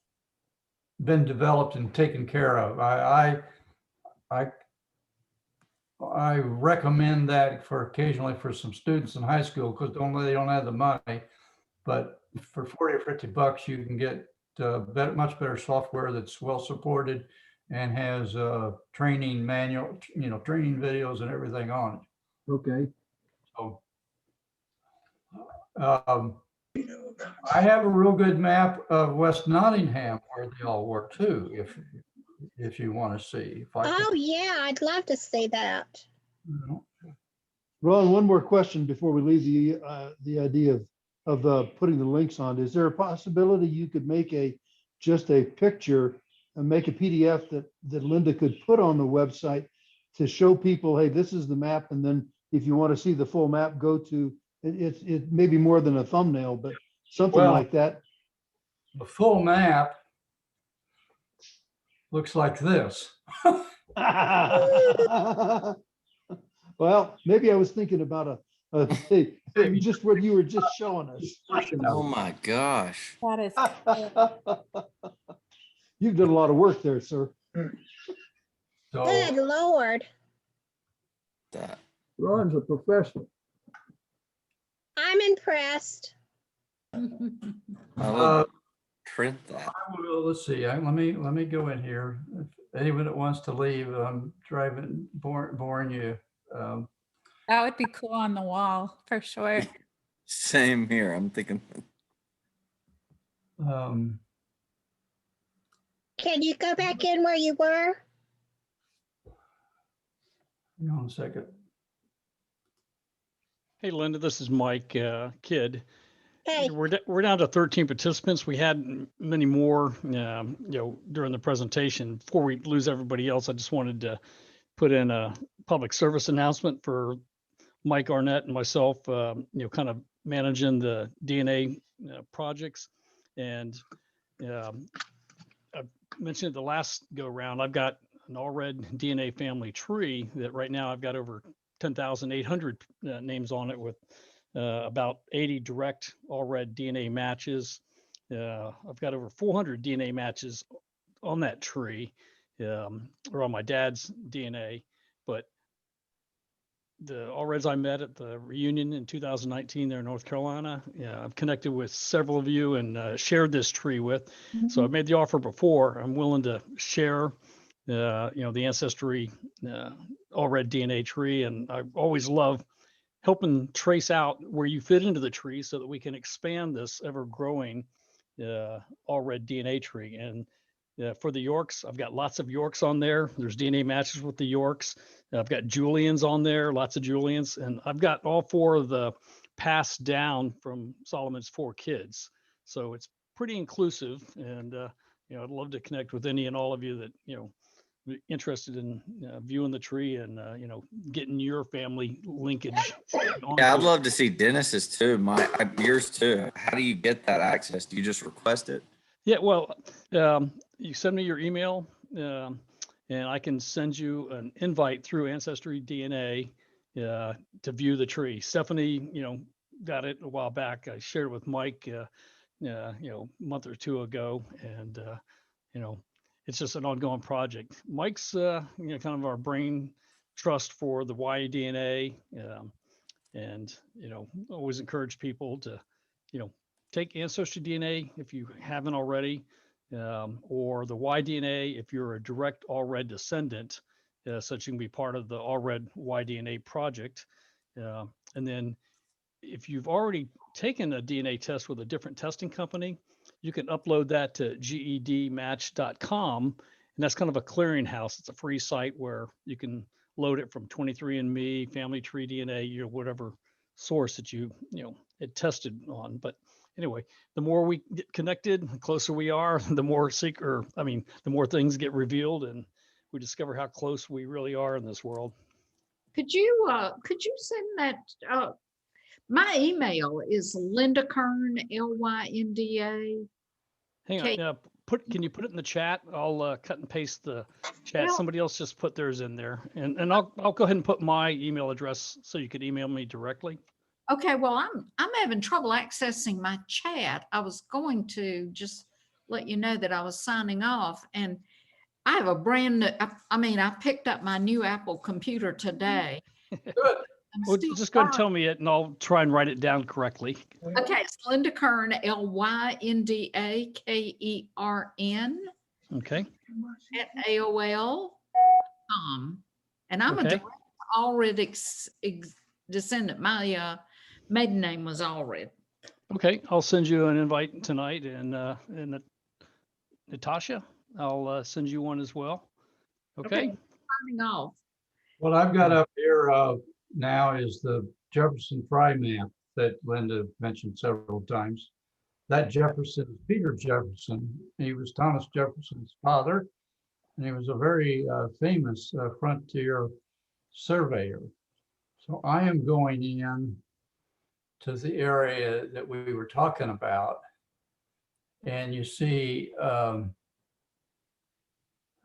been developed and taken care of. I recommend that for occasionally for some students in high school, because they don't have the money. But for 40 or 50 bucks, you can get much better software that's well supported and has training manual, training videos and everything on it. Okay. So I have a real good map of West Nottingham where they all work too, if you want to see. If I Oh, can, yeah, I'd love to see that. Ron, one more question before we leave the idea of putting the links on. Is there a possibility you could make just a picture and make a PDF that Linda could put on the website to show people, hey, this is the map, and then if you want to see the full map, go to it may be more than a thumbnail, but something like that. the full map looks like this. Well, maybe I was thinking about just what you were just showing us. Oh my gosh. That is. You've done a lot of work there, sir. So Good Lord. That. Ron's a professional. I'm impressed. I will print that. let's see. Let me go in here. If anyone that wants to leave, I'm boring you. That would be cool on the wall for sure. Same here. I'm thinking. Um, Can you go back in where you were? hang on a second. Hey, Linda, this is Mike Kidd. Hey, We're down to 13 participants. We had many more, during the presentation. Before we lose everybody else, I just wanted to put in a public service announcement for Mike Arnett and myself, kind of managing the DNA projects. And I mentioned the last go round, I've got an Allred DNA family tree that right now I've got over 10,800 names on it with about 80 direct Allred DNA matches. I've got over 400 DNA matches on that tree, or on my dad's DNA. But the Allreds I met at the reunion in 2019 there in North Carolina, I've connected with several of you and shared this tree with. So I've made the offer before. I'm willing to share the ancestry Allred DNA tree. And I always love helping trace out where you fit into the tree so that we can expand this ever growing Allred DNA tree. And for the Yorks, I've got lots of Yorks on there. There's DNA matches with the Yorks. I've got Julians on there, lots of Julians. And I've got all 4 of the passed down from Solomon's 4 kids. So it's pretty inclusive. And, I'd love to connect with any and all of you that, interested in viewing the tree and, getting your family linkage. Yeah, I'd love to see Dennis's too. Yours too. How do you get that access? Do you just request it? Yeah, well, you send me your email, and I can send you an invite through Ancestry DNA to view the tree. Stephanie, got it a while back. I shared it with Mike, a month or 2 ago, and it's just an ongoing project. Mike's, kind of our brain trust for the YDNA, and always encourage people to, take Ancestry DNA if you haven't already, or the YDNA if you're a direct Allred descendant, such you can be part of the Allred YDNA project. And then if you've already taken a DNA test with a different testing company, you can upload that to gedmatch.com. And that's kind of a clearinghouse. It's a free site where you can load it from 23andMe, Family Tree DNA, whatever source that it tested on. But anyway, the more we get connected, the closer we are, the more the more things get revealed, and we discover how close we really are in this world. Could you send that? My email is Linda Kern, LYNDA. Hang on, can you put it in the chat? I'll cut and paste the chat. Somebody else just put theirs in there, and I'll go ahead and put my email address so you could email me directly. Okay, well, I'm having trouble accessing my chat. I was going to just let you know that I was signing off, and I have a brand new, I picked up my new Apple computer today. Good. Well, just go ahead and tell me it, and I'll try and write it down correctly. Okay, it's Linda Kern, LYNDAKERN Okay. at AOL.com. And I'm a direct Allred descendant. My maiden name was Allred. Okay, I'll send you an invite tonight, and Natasha, I'll send you one as well. Okay. Signing off. What I've got up here now is the Jefferson Fry map that Linda mentioned several times. That Jefferson is Peter Jefferson. He was Thomas Jefferson's father, and he was a very famous frontier surveyor. So I am going in to the area that we were talking about, and you see, I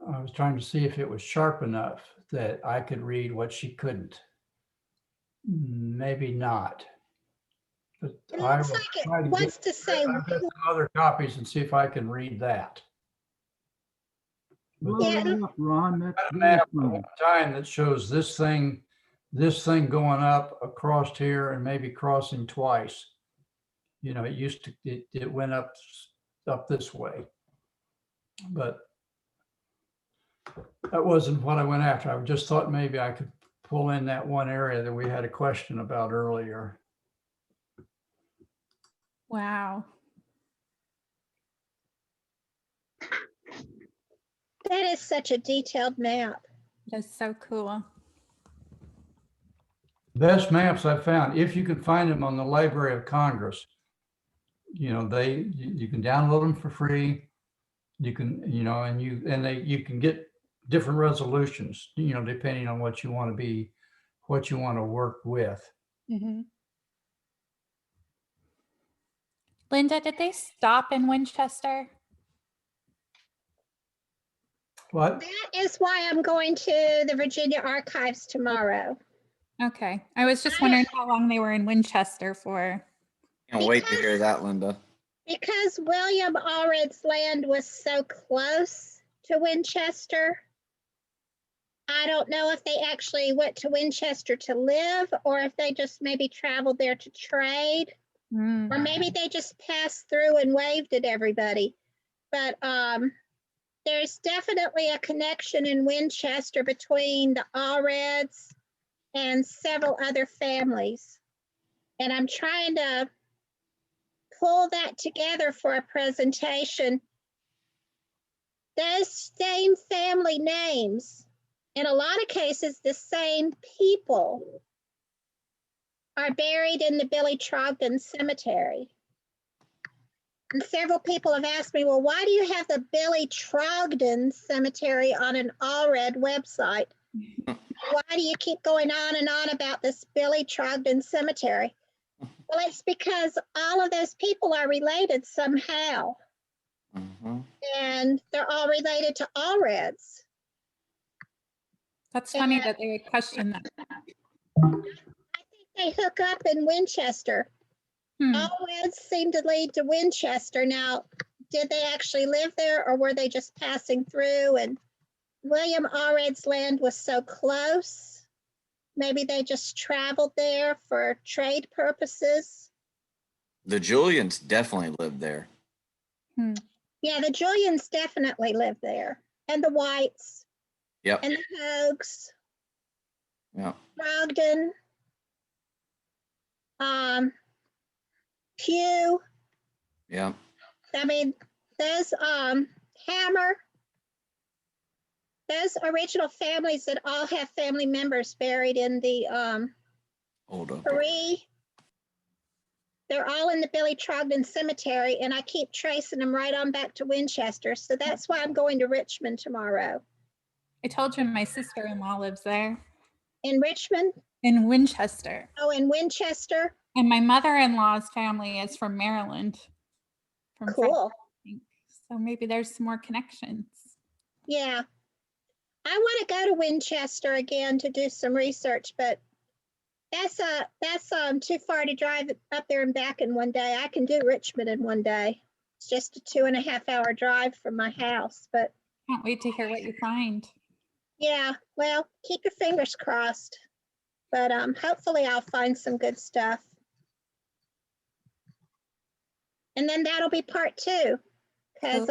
was trying to see if it was sharp enough that I could read what she couldn't. Maybe not. But It I looks will like it try to wants to say, I've got some other copies and see if I can read that. But Blow Yeah. that up, Ron. I That's got a very map fun. of time that shows this thing going up across here and maybe crossing twice. It used to, it went up this way. But that wasn't what I went after. I just thought maybe I could pull in that one area that we had a question about earlier. Wow. that is such a detailed map. That's so cool. Best maps I've found, if you can find them on the Library of Congress. You can download them for free. You can, you can get different resolutions, depending on what you want to work with. Mhm. Linda, did they stop in Winchester? What? That is why I'm going to the Virginia Archives tomorrow. Okay. I was just wondering how long they were in Winchester for. Can't wait to hear that, Linda. Because William Allred's land was so close to Winchester, I don't know if they actually went to Winchester to live or if they just maybe traveled there to trade, or maybe they just passed through and waved at everybody. But there's definitely a connection in Winchester between the Allreds and several other families. And I'm trying to pull that together for a presentation. Those same family names, in a lot of cases, the same people are buried in the Billy Trogdon Cemetery. And several people have asked me, well, why do you have the Billy Trogdon Cemetery on an Allred website? Why do you keep going on and on about this Billy Trogdon Cemetery? Well, it's because all of those people are related somehow. Mhm. And they're all related to Allreds. That's funny that they would question that. I think they hook up in Winchester. Hmm. Allreds seem to lead to Winchester. Now, did they actually live there or were they just passing through? And William Allred's land was so close. Maybe they just traveled there for trade purposes. The Julians definitely lived there. Hmm. Yeah, the Julians definitely lived there. And the Whites Yep. and the Hogues, Yep. Trogdon, Pugh. Yep. I mean, those Hammer, those original families that all have family members buried in the Hold up. Paris, they're all in the Billy Trogdon Cemetery, and I keep tracing them right on back to Winchester. So that's why I'm going to Richmond tomorrow. I told you my sister-in-law lives there In Richmond? in Winchester. Oh, in Winchester? And my mother-in-law's family is from Maryland. From Cool. I think. So maybe there's some more connections. Yeah. I want to go to Winchester again to do some research, but that's too far to drive up there and back in one day. I can do Richmond in one day. It's just a 2.5 hour drive from my house, but Can't wait to hear what you find. yeah, well, keep your fingers crossed. But hopefully I'll find some good stuff. And then that'll be part 2. Because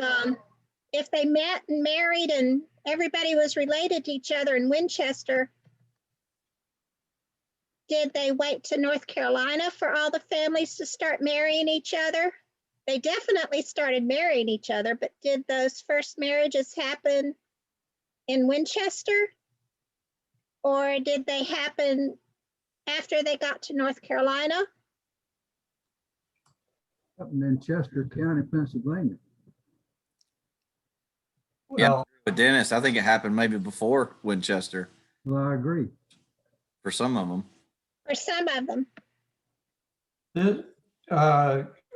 if they met and married and everybody was related to each other in Winchester, did they wait to North Carolina for all the families to start marrying each other? They definitely started marrying each other, but did those first marriages happen in Winchester? Or did they happen after they got to North Carolina? Happened in Chester County, Pennsylvania. Yeah, Well, but Dennis, I think it happened maybe before Winchester Well, I agree. for some of them. For some of them.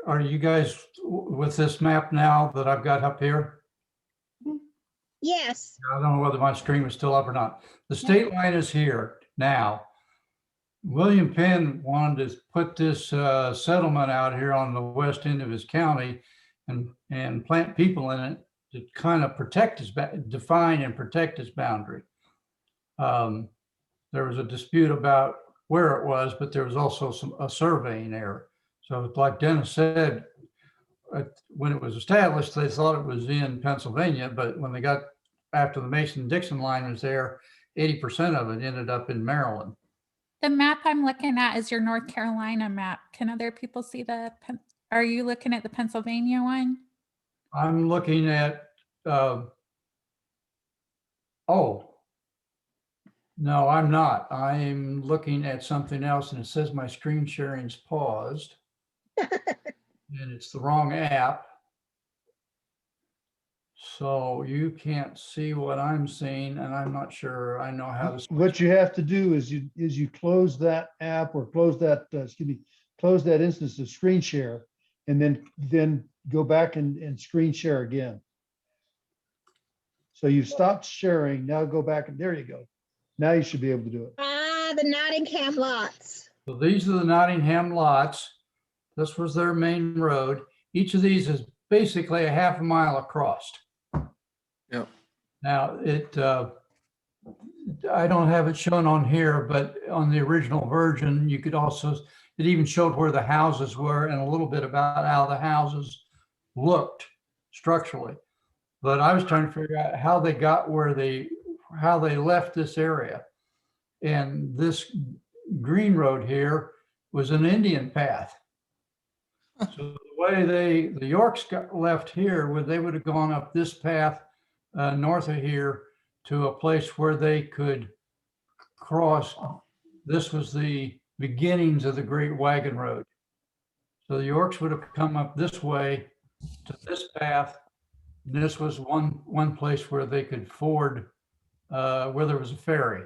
are you guys with this map now that I've got up here? Yes. I don't know whether my screen was still up or not. The state line is here now. William Penn wanted to put this settlement out here on the west end of his county and plant people in it to kind of protect his, define and protect his boundary. There was a dispute about where it was, but there was also a surveying error. So like Dennis said, when it was established, they thought it was in Pennsylvania, but when they got after the Mason-Dixon line was there, 80% of it ended up in Maryland. The map I'm looking at is your North Carolina map. Can other people see the, are you looking at the Pennsylvania one? I'm looking at, oh, no, I'm not. I'm looking at something else and it says my screen sharing's paused. And it's the wrong app. So you can't see what I'm seeing and I'm not sure I know how to. What you have to do is you close that app or close that, close that instance of screen share and then go back and screen share again. So you've stopped sharing. Now go back and there you go. Now you should be able to do it. Ah, the Nottingham lots. So these are the Nottingham lots. This was their main road. Each of these is basically a half a mile across. Yep. Now I don't have it shown on here, but on the original version, you could also, it even showed where the houses were and a little bit about how the houses looked structurally. But I was trying to figure out how they got how they left this area. And this green road here was an Indian path. So the way the Yorks got left here, where they would have gone up this path north of here to a place where they could cross. This was the beginnings of the Great Wagon Road. So the Yorks would have come up this way to this path. And this was one place where they could ford, where there was a ferry.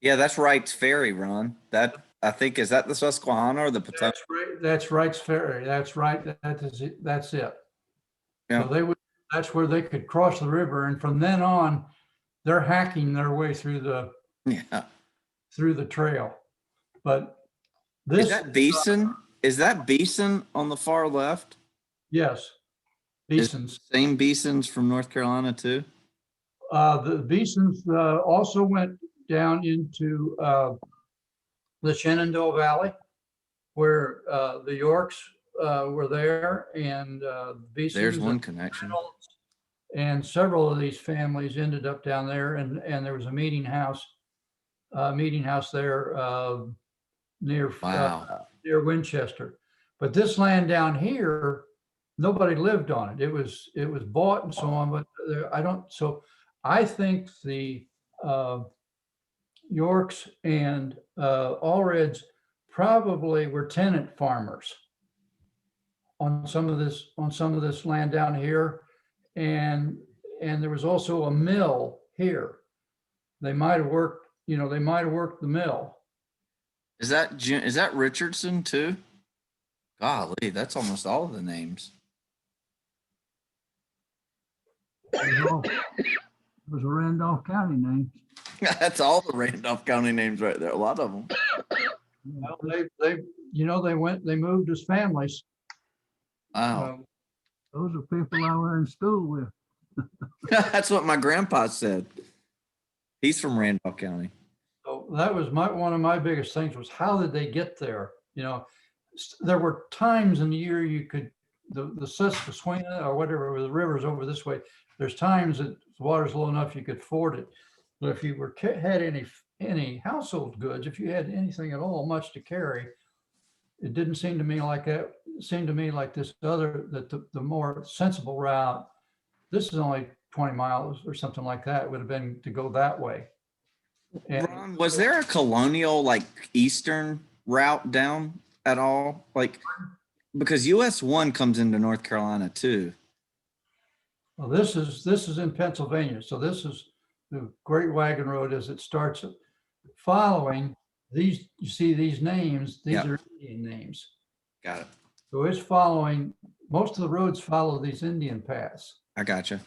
Yeah, that's Wright's Ferry, Ron. That I think, is that the Susquehanna or the Potomac? That's Wright's Ferry. That's right. That is it. That's it. Yeah. So that's where they could cross the river. And from then on, they're hacking their way through the trail. But this Is that Beeson? Is that Beeson on the far left? yes, Is Beeson's. Same Beesons from North Carolina too? The Beesons also went down into the Shenandoah Valley, where the Yorks were there, and Beesons. There's one connection. And several of these families ended up down there, and there was a meeting house there near Wow. near Winchester. But this land down here, nobody lived on it. It was bought and so on, but so I think the Yorks and Allreds probably were tenant farmers on some of this land down here. And there was also a mill here. They might have worked the mill. Is that Richardson too? Golly, that's almost all of the names. It was a Randolph County name. That's all the Randolph County names right there. A lot of them. Well, they moved as families. Wow. Those are people I were in school with. That's what my grandpa said. He's from Randolph County. So that was one of my biggest things was how did they get there? There were times in the year you could, the Susquehanna or whatever, the rivers over this way, there's times that the water's low enough you could ford it. But if you had any household goods, if you had anything at all much to carry, it didn't seem to me like that. It seemed to me like this other, that the more sensible route, this is only 20 miles or something like that, would have been to go that way. And Ron, was there a colonial like eastern route down at all? Like, because US 1 comes into North Carolina too. well, this is in Pennsylvania. So this is the Great Wagon Road as it starts following these. You see these names, these Yeah. are Indian names. Got it. So it's following, most of the roads follow these Indian paths. I gotcha.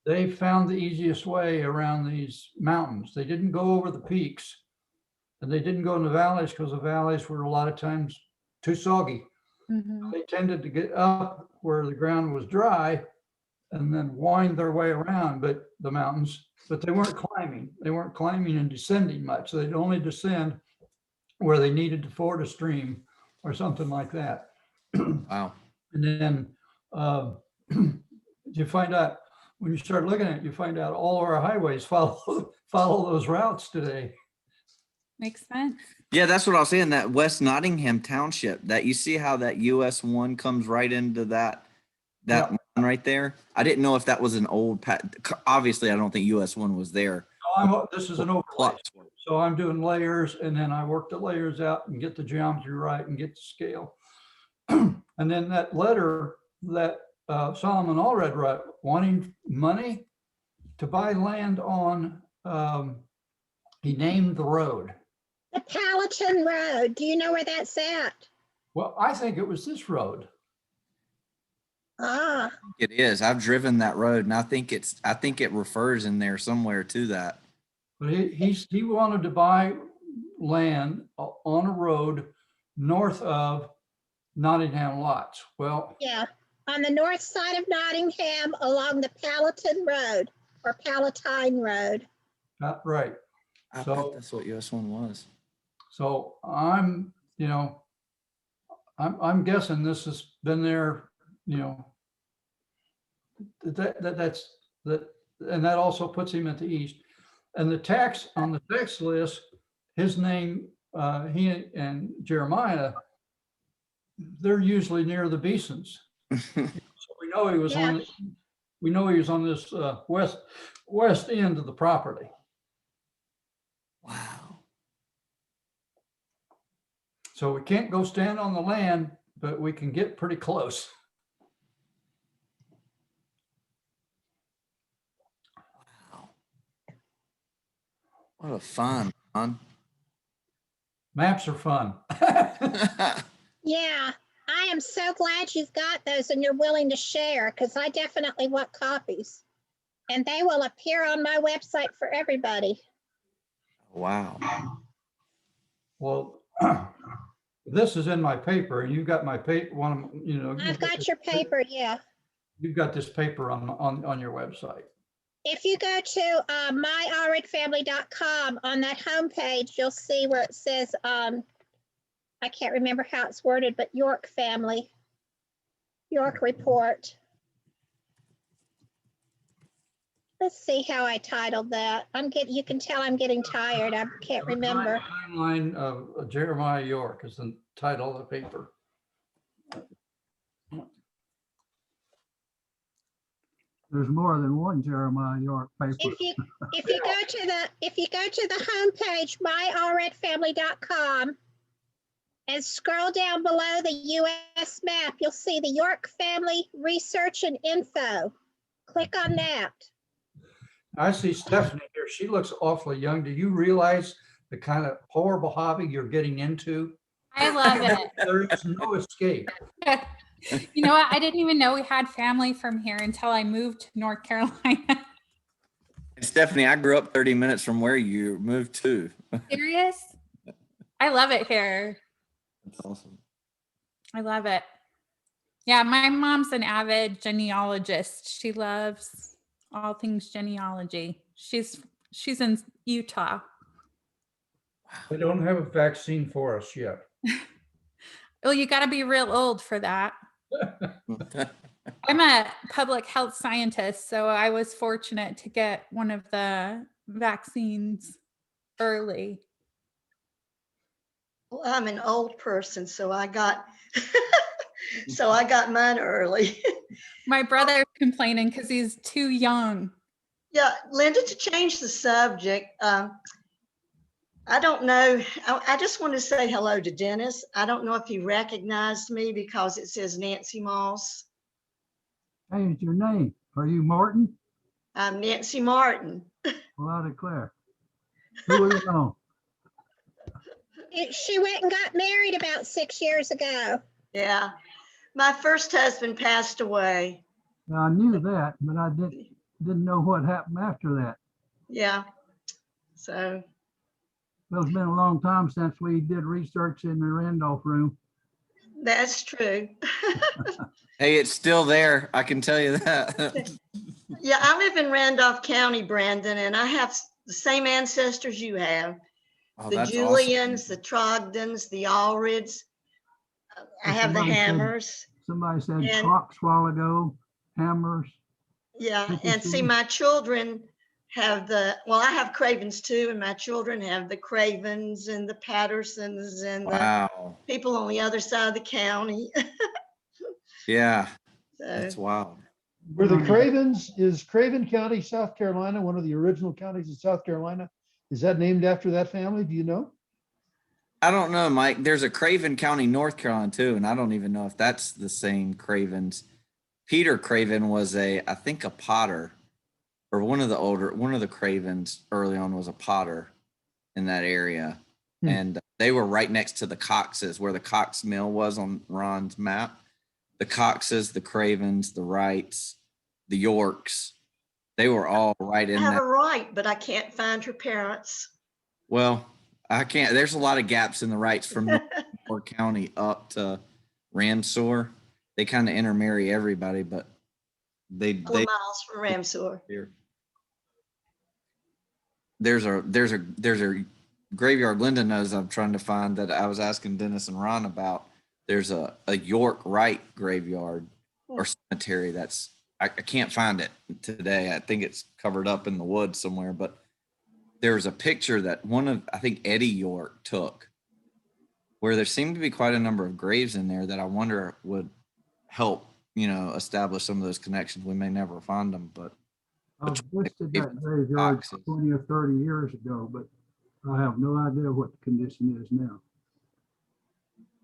They found the easiest way around these mountains. They didn't go over the peaks, and they didn't go in the valleys because the valleys were a lot of times too soggy. They tended to get up where the ground was dry and then wind their way around the mountains, but they weren't climbing. They weren't climbing and descending much. They'd only descend where they needed to ford a stream or something like that. Wow. And then you find out, when you start looking at it, you find out all our highways follow those routes today. Makes sense. Yeah, that's what I was saying. That West Nottingham Township, that you see how that US 1 comes right into that Yeah. line right there. I didn't know if that was an old obviously I don't think US 1 was there. This is an overlay. So I'm doing layers, and then I work the layers out and get the geometry right and get the scale. And then that letter that Solomon Allred wrote, wanting money to buy land on, he named the road. The Palatine Road. Do you know where that's at? Well, I think it was this road. Ah, It is. I've driven that road, and I think it refers in there somewhere to that. But he wanted to buy land on a road north of Nottingham lots. Well, yeah. On the north side of Nottingham along the Palatine Road or Palatine Road. not right. I So- thought that's what US 1 was. So I'm guessing this has been there, that's and that also puts him at the east. And on the tax list, his name, he and Jeremiah, they're usually near the Beesons. So we know he was Yeah. on this west end of the property. Wow. So we can't go stand on the land, but we can get pretty close. Wow. What a fun, Ron. Maps are fun. Yeah, I am so glad you've got those and you're willing to share, because I definitely want copies. And they will appear on my website for everybody. Wow. Well, this is in my paper, and you got my paper. I've got your paper, yeah. You've got this paper on your website. If you go to myallredfamily.com, on that homepage, you'll see where it says, I can't remember how it's worded, but York family, York report. Let's see how I titled that. You can tell I'm getting tired. I can't remember. Timeline of Jeremiah York is the title of the paper. There's more than one Jeremiah York paper. If you go to the homepage, myallredfamily.com, and scroll down below the U.S. map, you'll see the York family research and info. Click on that. I see Stephanie here. She looks awfully young. Do you realize the kind of horrible hobby you're getting into? I love it. There is no escape. You know what? I didn't even know we had family from here until I moved to North Carolina. And Stephanie, I grew up 30 minutes from where you moved to. Serious? I love it here. That's awesome. I love it. Yeah, my mom's an avid genealogist. She loves all things genealogy. She's in Utah. They don't have a vaccine for us yet. Well, you got to be real old for that. I'm a public health scientist, so I was fortunate to get one of the vaccines early. Well, I'm an old person, so I got so I got mine early. My brother's complaining because he's too young. Yeah, Linda, to change the subject, I don't know. I just want to say hello to Dennis. I don't know if he recognized me because it says Nancy Moss. Change your name. Are you Martin? I'm Nancy Martin. Well, I declare. Who would have known? She went and got married about 6 years ago. Yeah, my first husband passed away. Now, I knew that, but I didn't know what happened after that. Yeah, so. Well, it's been a long time since we did research in the Randolph room. That's true. Hey, it's still there. I can tell you that. Yeah, I live in Randolph County, Brandon, and I have the same ancestors you have. Oh, The that's Julians, awesome. the Trogdons, the Allreds. I have the Somebody said- Hammers. Somebody said And- clocks while ago, hammers. Yeah, and see, Interesting. my children have I have Cravens too, and my children have the Cravens and the Pattersons and the Wow. people on the other side of the county. Yeah, So, that's wild. Were the Cravens, is Craven County, South Carolina, one of the original counties of South Carolina? Is that named after that family? Do you know? I don't know, Mike. There's a Craven County, North Carolina too, and I don't even know if that's the same Cravens. Peter Craven was I think a potter, or one of the Cravens early on was a potter in that area. And they were right next to the Coxes, where the Cox Mill was on Ron's map. The Coxes, the Cravens, the Wrights, the Yorks, they were all right I in have that. a right, but I can't find her parents. Well, I can't. There's a lot of gaps in the Wrights from North County up to Ramseur. They kind of intermarry everybody, but they Miles from Ramseur. here. There's a graveyard Linda knows I'm trying to find that I was asking Dennis and Ron about. There's a York Wright graveyard or cemetery that's I can't find it today. I think it's covered up in the woods somewhere, but there was a picture that I think Eddie York took where there seemed to be quite a number of graves in there that I wonder would help, establish some of those connections. We may never find them, but I visited that graveyard boxes. 20 or 30 years ago, but I have no idea what the condition is now.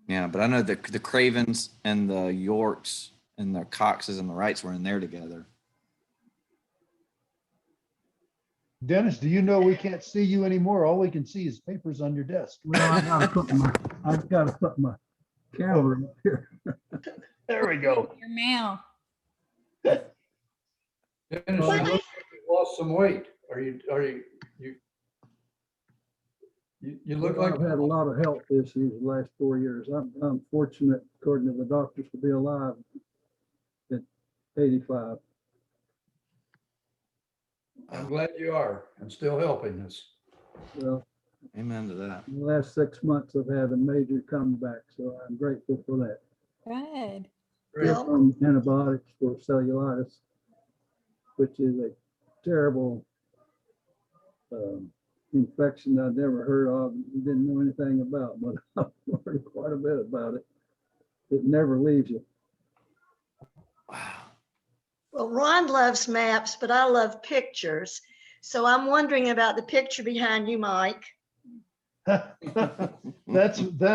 yeah, but I know the Cravens and the Yorks and the Coxes and the Wrights were in there together. Dennis, do you know we can't see you anymore? All we can see is papers on your desk. Well, I've got to put my camera up here. There we go. Your mail. Dennis, you look like you've lost some weight. You look like I've had a lot of health issues the last 4 years. I'm fortunate, according to the doctors, to be alive at 85. I'm glad you are and still helping us. Well, Amen to that. in the last 6 months, I've had a major comeback, so I'm grateful for that. Good. Great. Well, On antibiotics for cellulitis, which is a terrible infection I'd never heard of, didn't know anything about, but I've learned quite a bit about it. It never leaves you. Wow. well, Ron loves maps, but I love pictures. So I'm wondering about the picture behind you, Mike. That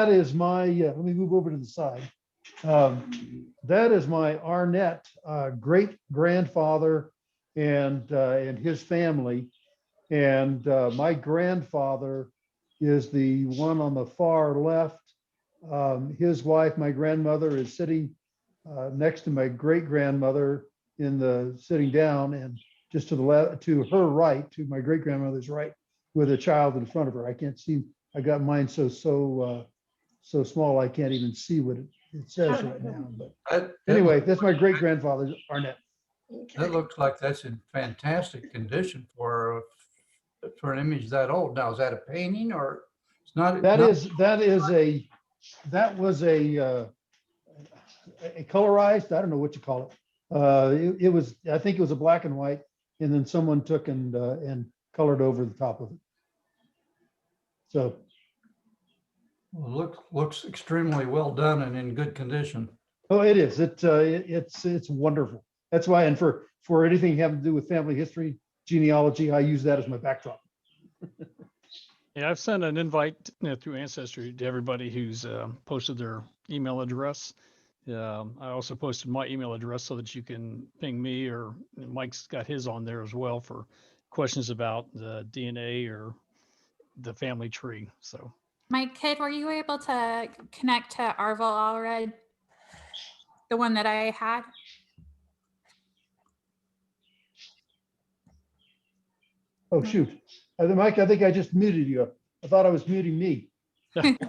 is my, let me move over to the side. That is my Arnett great grandfather and his family. And my grandfather is the one on the far left. His wife, my grandmother, is sitting next to my great grandmother sitting down, and just to the left, to her right, to my great grandmother's right, with a child in front of her. I can't see. I got mine so small I can't even see what it says right now. But anyway, that's my great grandfather, Arnett. That looks like that's in fantastic condition for an image that old. Now, is that a painting or it's not? That was a colorized, I don't know what you call it. It was, I think it was a black and white, and then someone took and colored over the top of it. So Well, looks extremely well done and in good condition. oh, it is. It's wonderful. That's why, and for anything having to do with family history, genealogy, I use that as my backdrop. Yeah, I've sent an invite through Ancestry to everybody who's posted their email address. I also posted my email address so that you can ping me, or Mike's got his on there as well for questions about the DNA or the family tree. So, Mike, kid, were you able to connect to Arvel Allred? The one that I had? Oh, shoot. Mike, I think I just muted you. I thought I was muting me.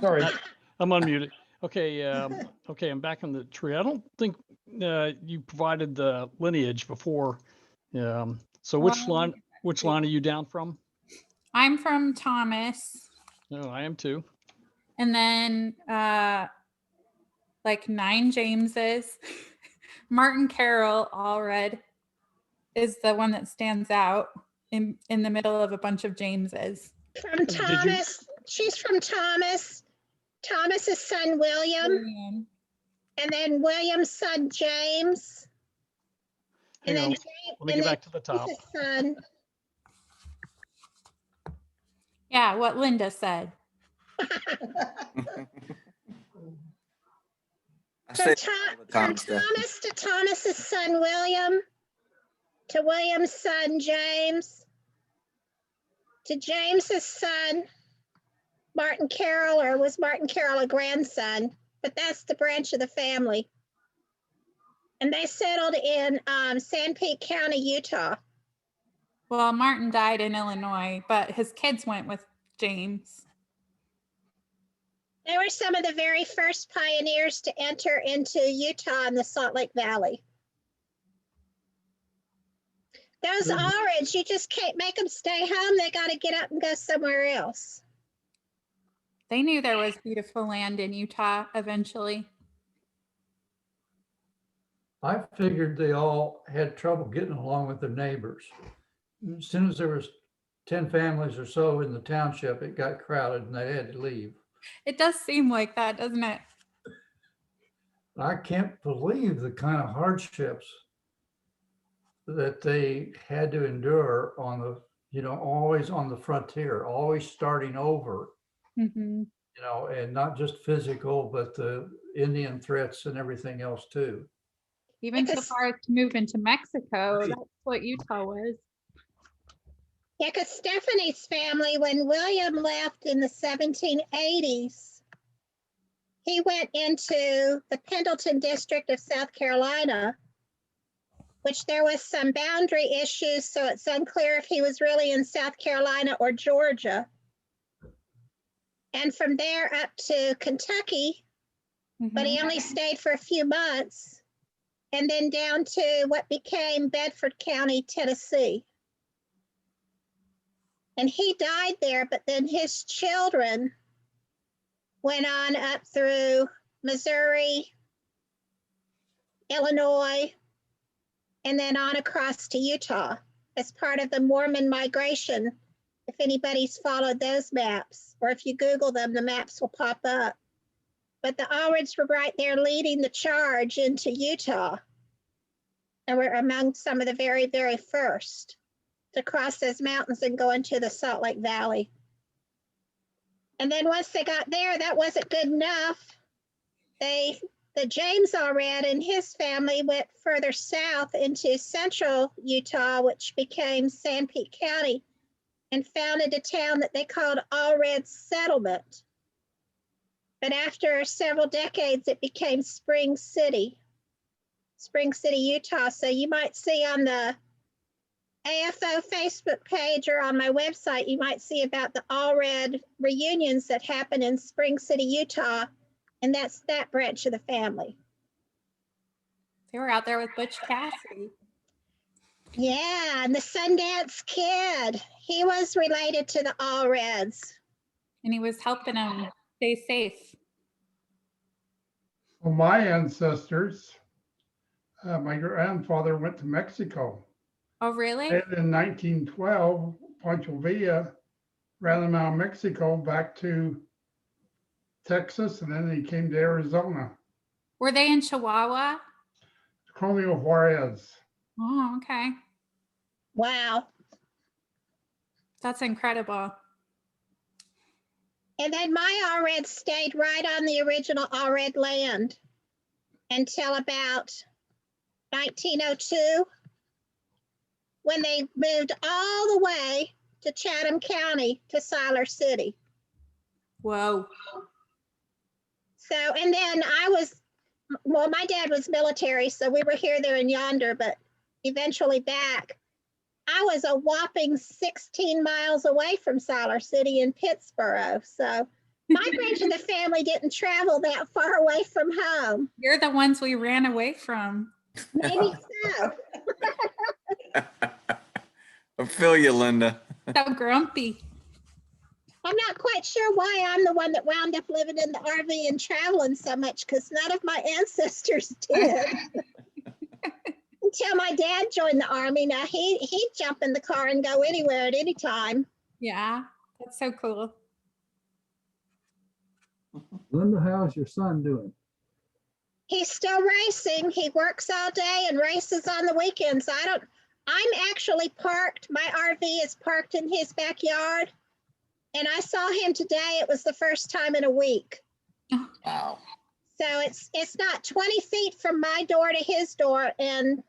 Sorry. I'm unmuted. Okay, okay, I'm back on the tree. I don't think you provided the lineage before. So which Well, line are you down from? I'm from Thomas, No, I am too. and then like 9 Jameses. Martin Carroll Allred is the one that stands out in the middle of a bunch of Jameses. From Thomas, she's from Thomas. Thomas's son, William, and then William's son, James. Hang on, let me get back to the top. His son. Yeah, what Linda said. I say From, it all the time, from Steph. Thomas to Thomas's son, William, to William's son, James, to James's son, Martin Carroll, or was Martin Carroll a grandson? But that's the branch of the family. And they settled in Sanpete County, Utah. Well, Martin died in Illinois, but his kids went with James. They were some of the very first pioneers to enter into Utah and the Salt Lake Valley. Those Allreds, you just can't make them stay home. They got to get up and go somewhere else. They knew there was beautiful land in Utah eventually. I figured they all had trouble getting along with their neighbors. As soon as there was 10 families or so in the township, it got crowded and they had to leave. It does seem like that, doesn't it? I can't believe the kind of hardships that they had to endure on the, always on the frontier, always starting over, Hmm. and not just physical, but the Indian threats and everything else too. Even so Because- far as to move into Mexico, that's what Utah was. Yeah, because Stephanie's family, when William left in the 1780s, he went into the Pendleton district of South Carolina, which there was some boundary issues, so it's unclear if he was really in South Carolina or Georgia. And from there up to Kentucky, but he only stayed for a few months, and then down to what became Bedford County, Tennessee. And he died there, but then his children went on up through Missouri, Illinois, and then on across to Utah as part of the Mormon migration. If anybody's followed those maps, or if you Google them, the maps will pop up. But the Allreds were right there leading the charge into Utah, and were among some of the very, very first to cross those mountains and go into the Salt Lake Valley. And then once they got there, that wasn't good enough. The James Allred and his family went further south into central Utah, which became Sanpete County, and founded a town that they called Allred Settlement. But after several decades, it became Spring City, Utah. So you might see on the AFO Facebook page or on my website, you might see about the Allred reunions that happen in Spring City, Utah. And that's that branch of the family. They were out there with Butch Cassidy. Yeah, and the Sundance Kid, he was related to the Allreds. And he was helping them stay safe. Well, my ancestors, my grandfather went to Mexico. Oh, really? And in 1912, Pancho Villa ran them out of Mexico back to Texas, and then he came to Arizona. Were they in Chihuahua? Romeo Juarez. Oh, okay. Wow. That's incredible. And then my Allred stayed right on the original Allred land until about 1902, when they moved all the way to Chatham County to Siler City. Whoa. So, and then my dad was military, so we were here, there, and yonder, but eventually back. I was a whopping 16 miles away from Siler City in Pittsburgh. So my branch of the family didn't travel that far away from home. You're the ones we ran away from. Maybe so. I feel you, Linda. So grumpy. I'm not quite sure why I'm the one that wound up living in the RV and traveling so much, because none of my ancestors did. Until my dad joined the Army. Now he'd jump in the car and go anywhere at any time. Yeah, that's so cool. Linda, how's your son doing? He's still racing. He works all day and races on the weekends. I'm actually parked. My RV is parked in his backyard. And I saw him today. It was the first time in a week. Wow. So it's not 20 feet from my door to his door. And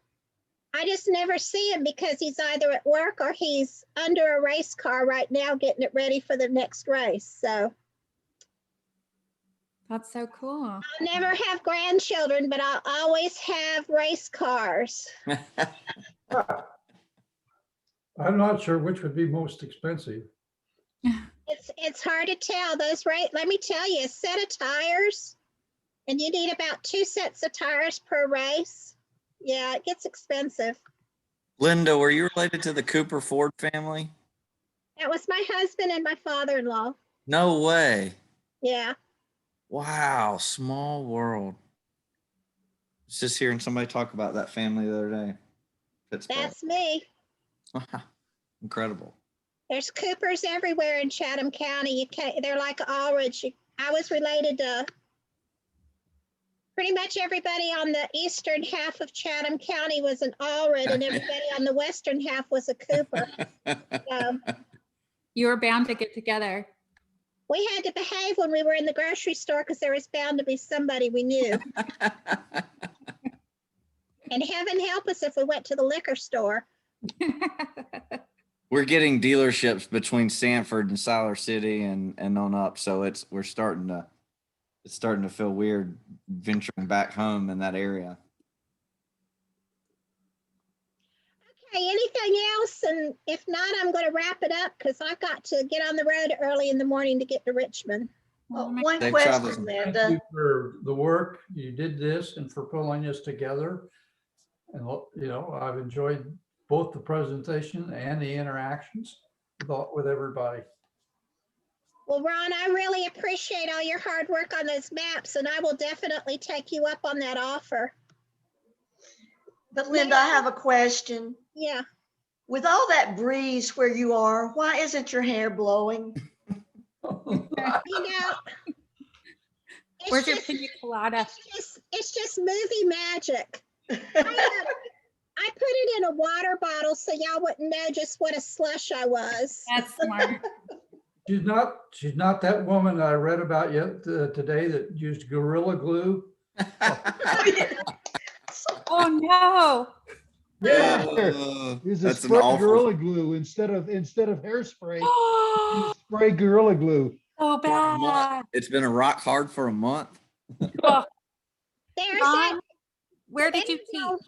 I just never see him because he's either at work or he's under a race car right now getting it ready for the next race. So That's so cool. I'll never have grandchildren, but I'll always have race cars. I'm not sure which would be most expensive. It's hard to tell. Let me tell you, a set of tires, and you need about 2 sets of tires per race. Yeah, it gets expensive. Linda, were you related to the Cooper Ford family? That was my husband and my father-in-law. No way. Yeah. Wow, small world. was just hearing somebody talk about that family the other day. Pittsburgh. That's me. Incredible. There's Coopers everywhere in Chatham County. You can't, they're like Allred. I was related to pretty much everybody on the eastern half of Chatham County was an Allred, and everybody on the western half was a Cooper. You were bound to get together. We had to behave when we were in the grocery store because there was bound to be somebody we knew. And heaven help us if we went to the liquor store. We're getting dealerships between Sanford and Siler City and on up. So it's starting to feel weird venturing back home in that area. Okay, anything else? And if not, I'm going to wrap it up because I've got to get on the road early in the morning to get to Richmond. Oh, one Safe question, travels. Thank Linda. you for the work. You did this and for pulling this together. And, you know, I've enjoyed both the presentation and the interactions with everybody. Well, Ron, I really appreciate all your hard work on those maps, and I will definitely take you up on that offer. But Linda, I have a question. Yeah. With all that breeze where you are, why isn't your hair blowing? You know, Where's your pina colada? it's just movie magic. I put it in a water bottle so y'all wouldn't know just what a slush I was. That's smart. She's not that woman that I read about today that used Gorilla Glue. Oh no. Yeah. Use a That's an spray awful. Gorilla Glue instead of hairspray. Oh, Use spray Gorilla Glue. so bad. It's been a rock hard for a month. Oh, There's Ron, that. where did you teach?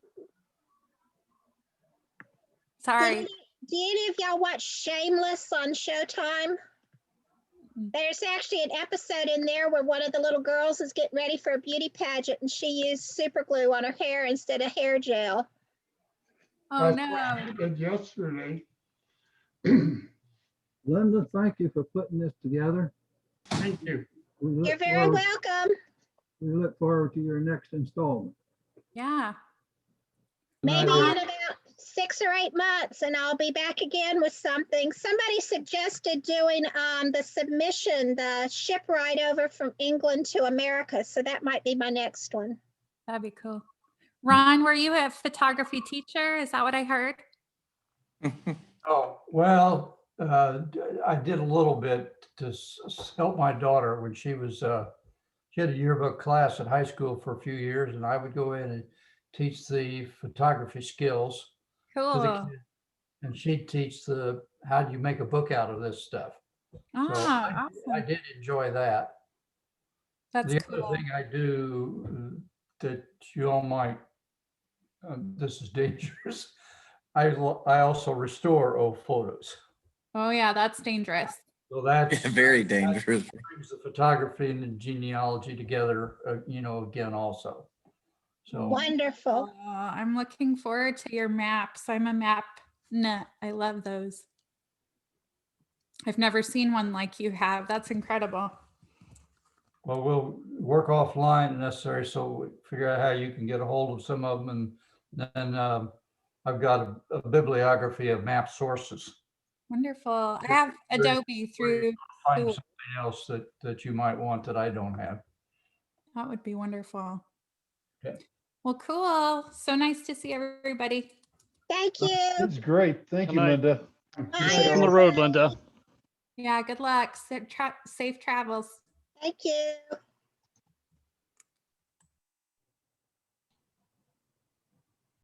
Sorry. Do any of y'all watch Shameless on Showtime? There's actually an episode in there where one of the little girls is getting ready for a beauty pageant and she used super glue on her hair instead of hair gel. Oh That's what I no. did yesterday. Linda, thank you for putting this together. Thank you. You're very welcome. We look forward to your next installment. Yeah. Maybe I in about 6 or 8 months, and I'll be back again with something. Somebody suggested doing the submission, the ship ride over from England to America. So that might be my next one. That'd be cool. Ron, were you a photography teacher? Is that what I heard? Oh, well, I did a little bit to help my daughter when she was, she had a yearbook class at high school for a few years, and I would go in and teach the photography skills to the Cool. kids. And she'd teach how do you make a book out of this stuff. So Ah, I awesome. did enjoy that. That's The cool. other thing I do that you all might, this is dangerous. I also restore old photos. Oh yeah, that's dangerous. So that's Very that dangerous. brings the photography and the genealogy together, you know, again also. So Wonderful. Oh, I'm looking forward to your maps. I'm a map nut. I love those. I've never seen one like you have. That's incredible. well, we'll work offline if necessary, so we figure out how you can get a hold of some of them, and then I've got a bibliography of map sources. Wonderful. I have Adobe through Find school. something else that you might want that I don't have. That would be wonderful. Okay. Well, cool. So nice to see everybody. Thank you. It's great. Thank Good you, night. Linda. Bye, Safe on the road, Linda. Yeah, good luck. Safe travels. Thank you.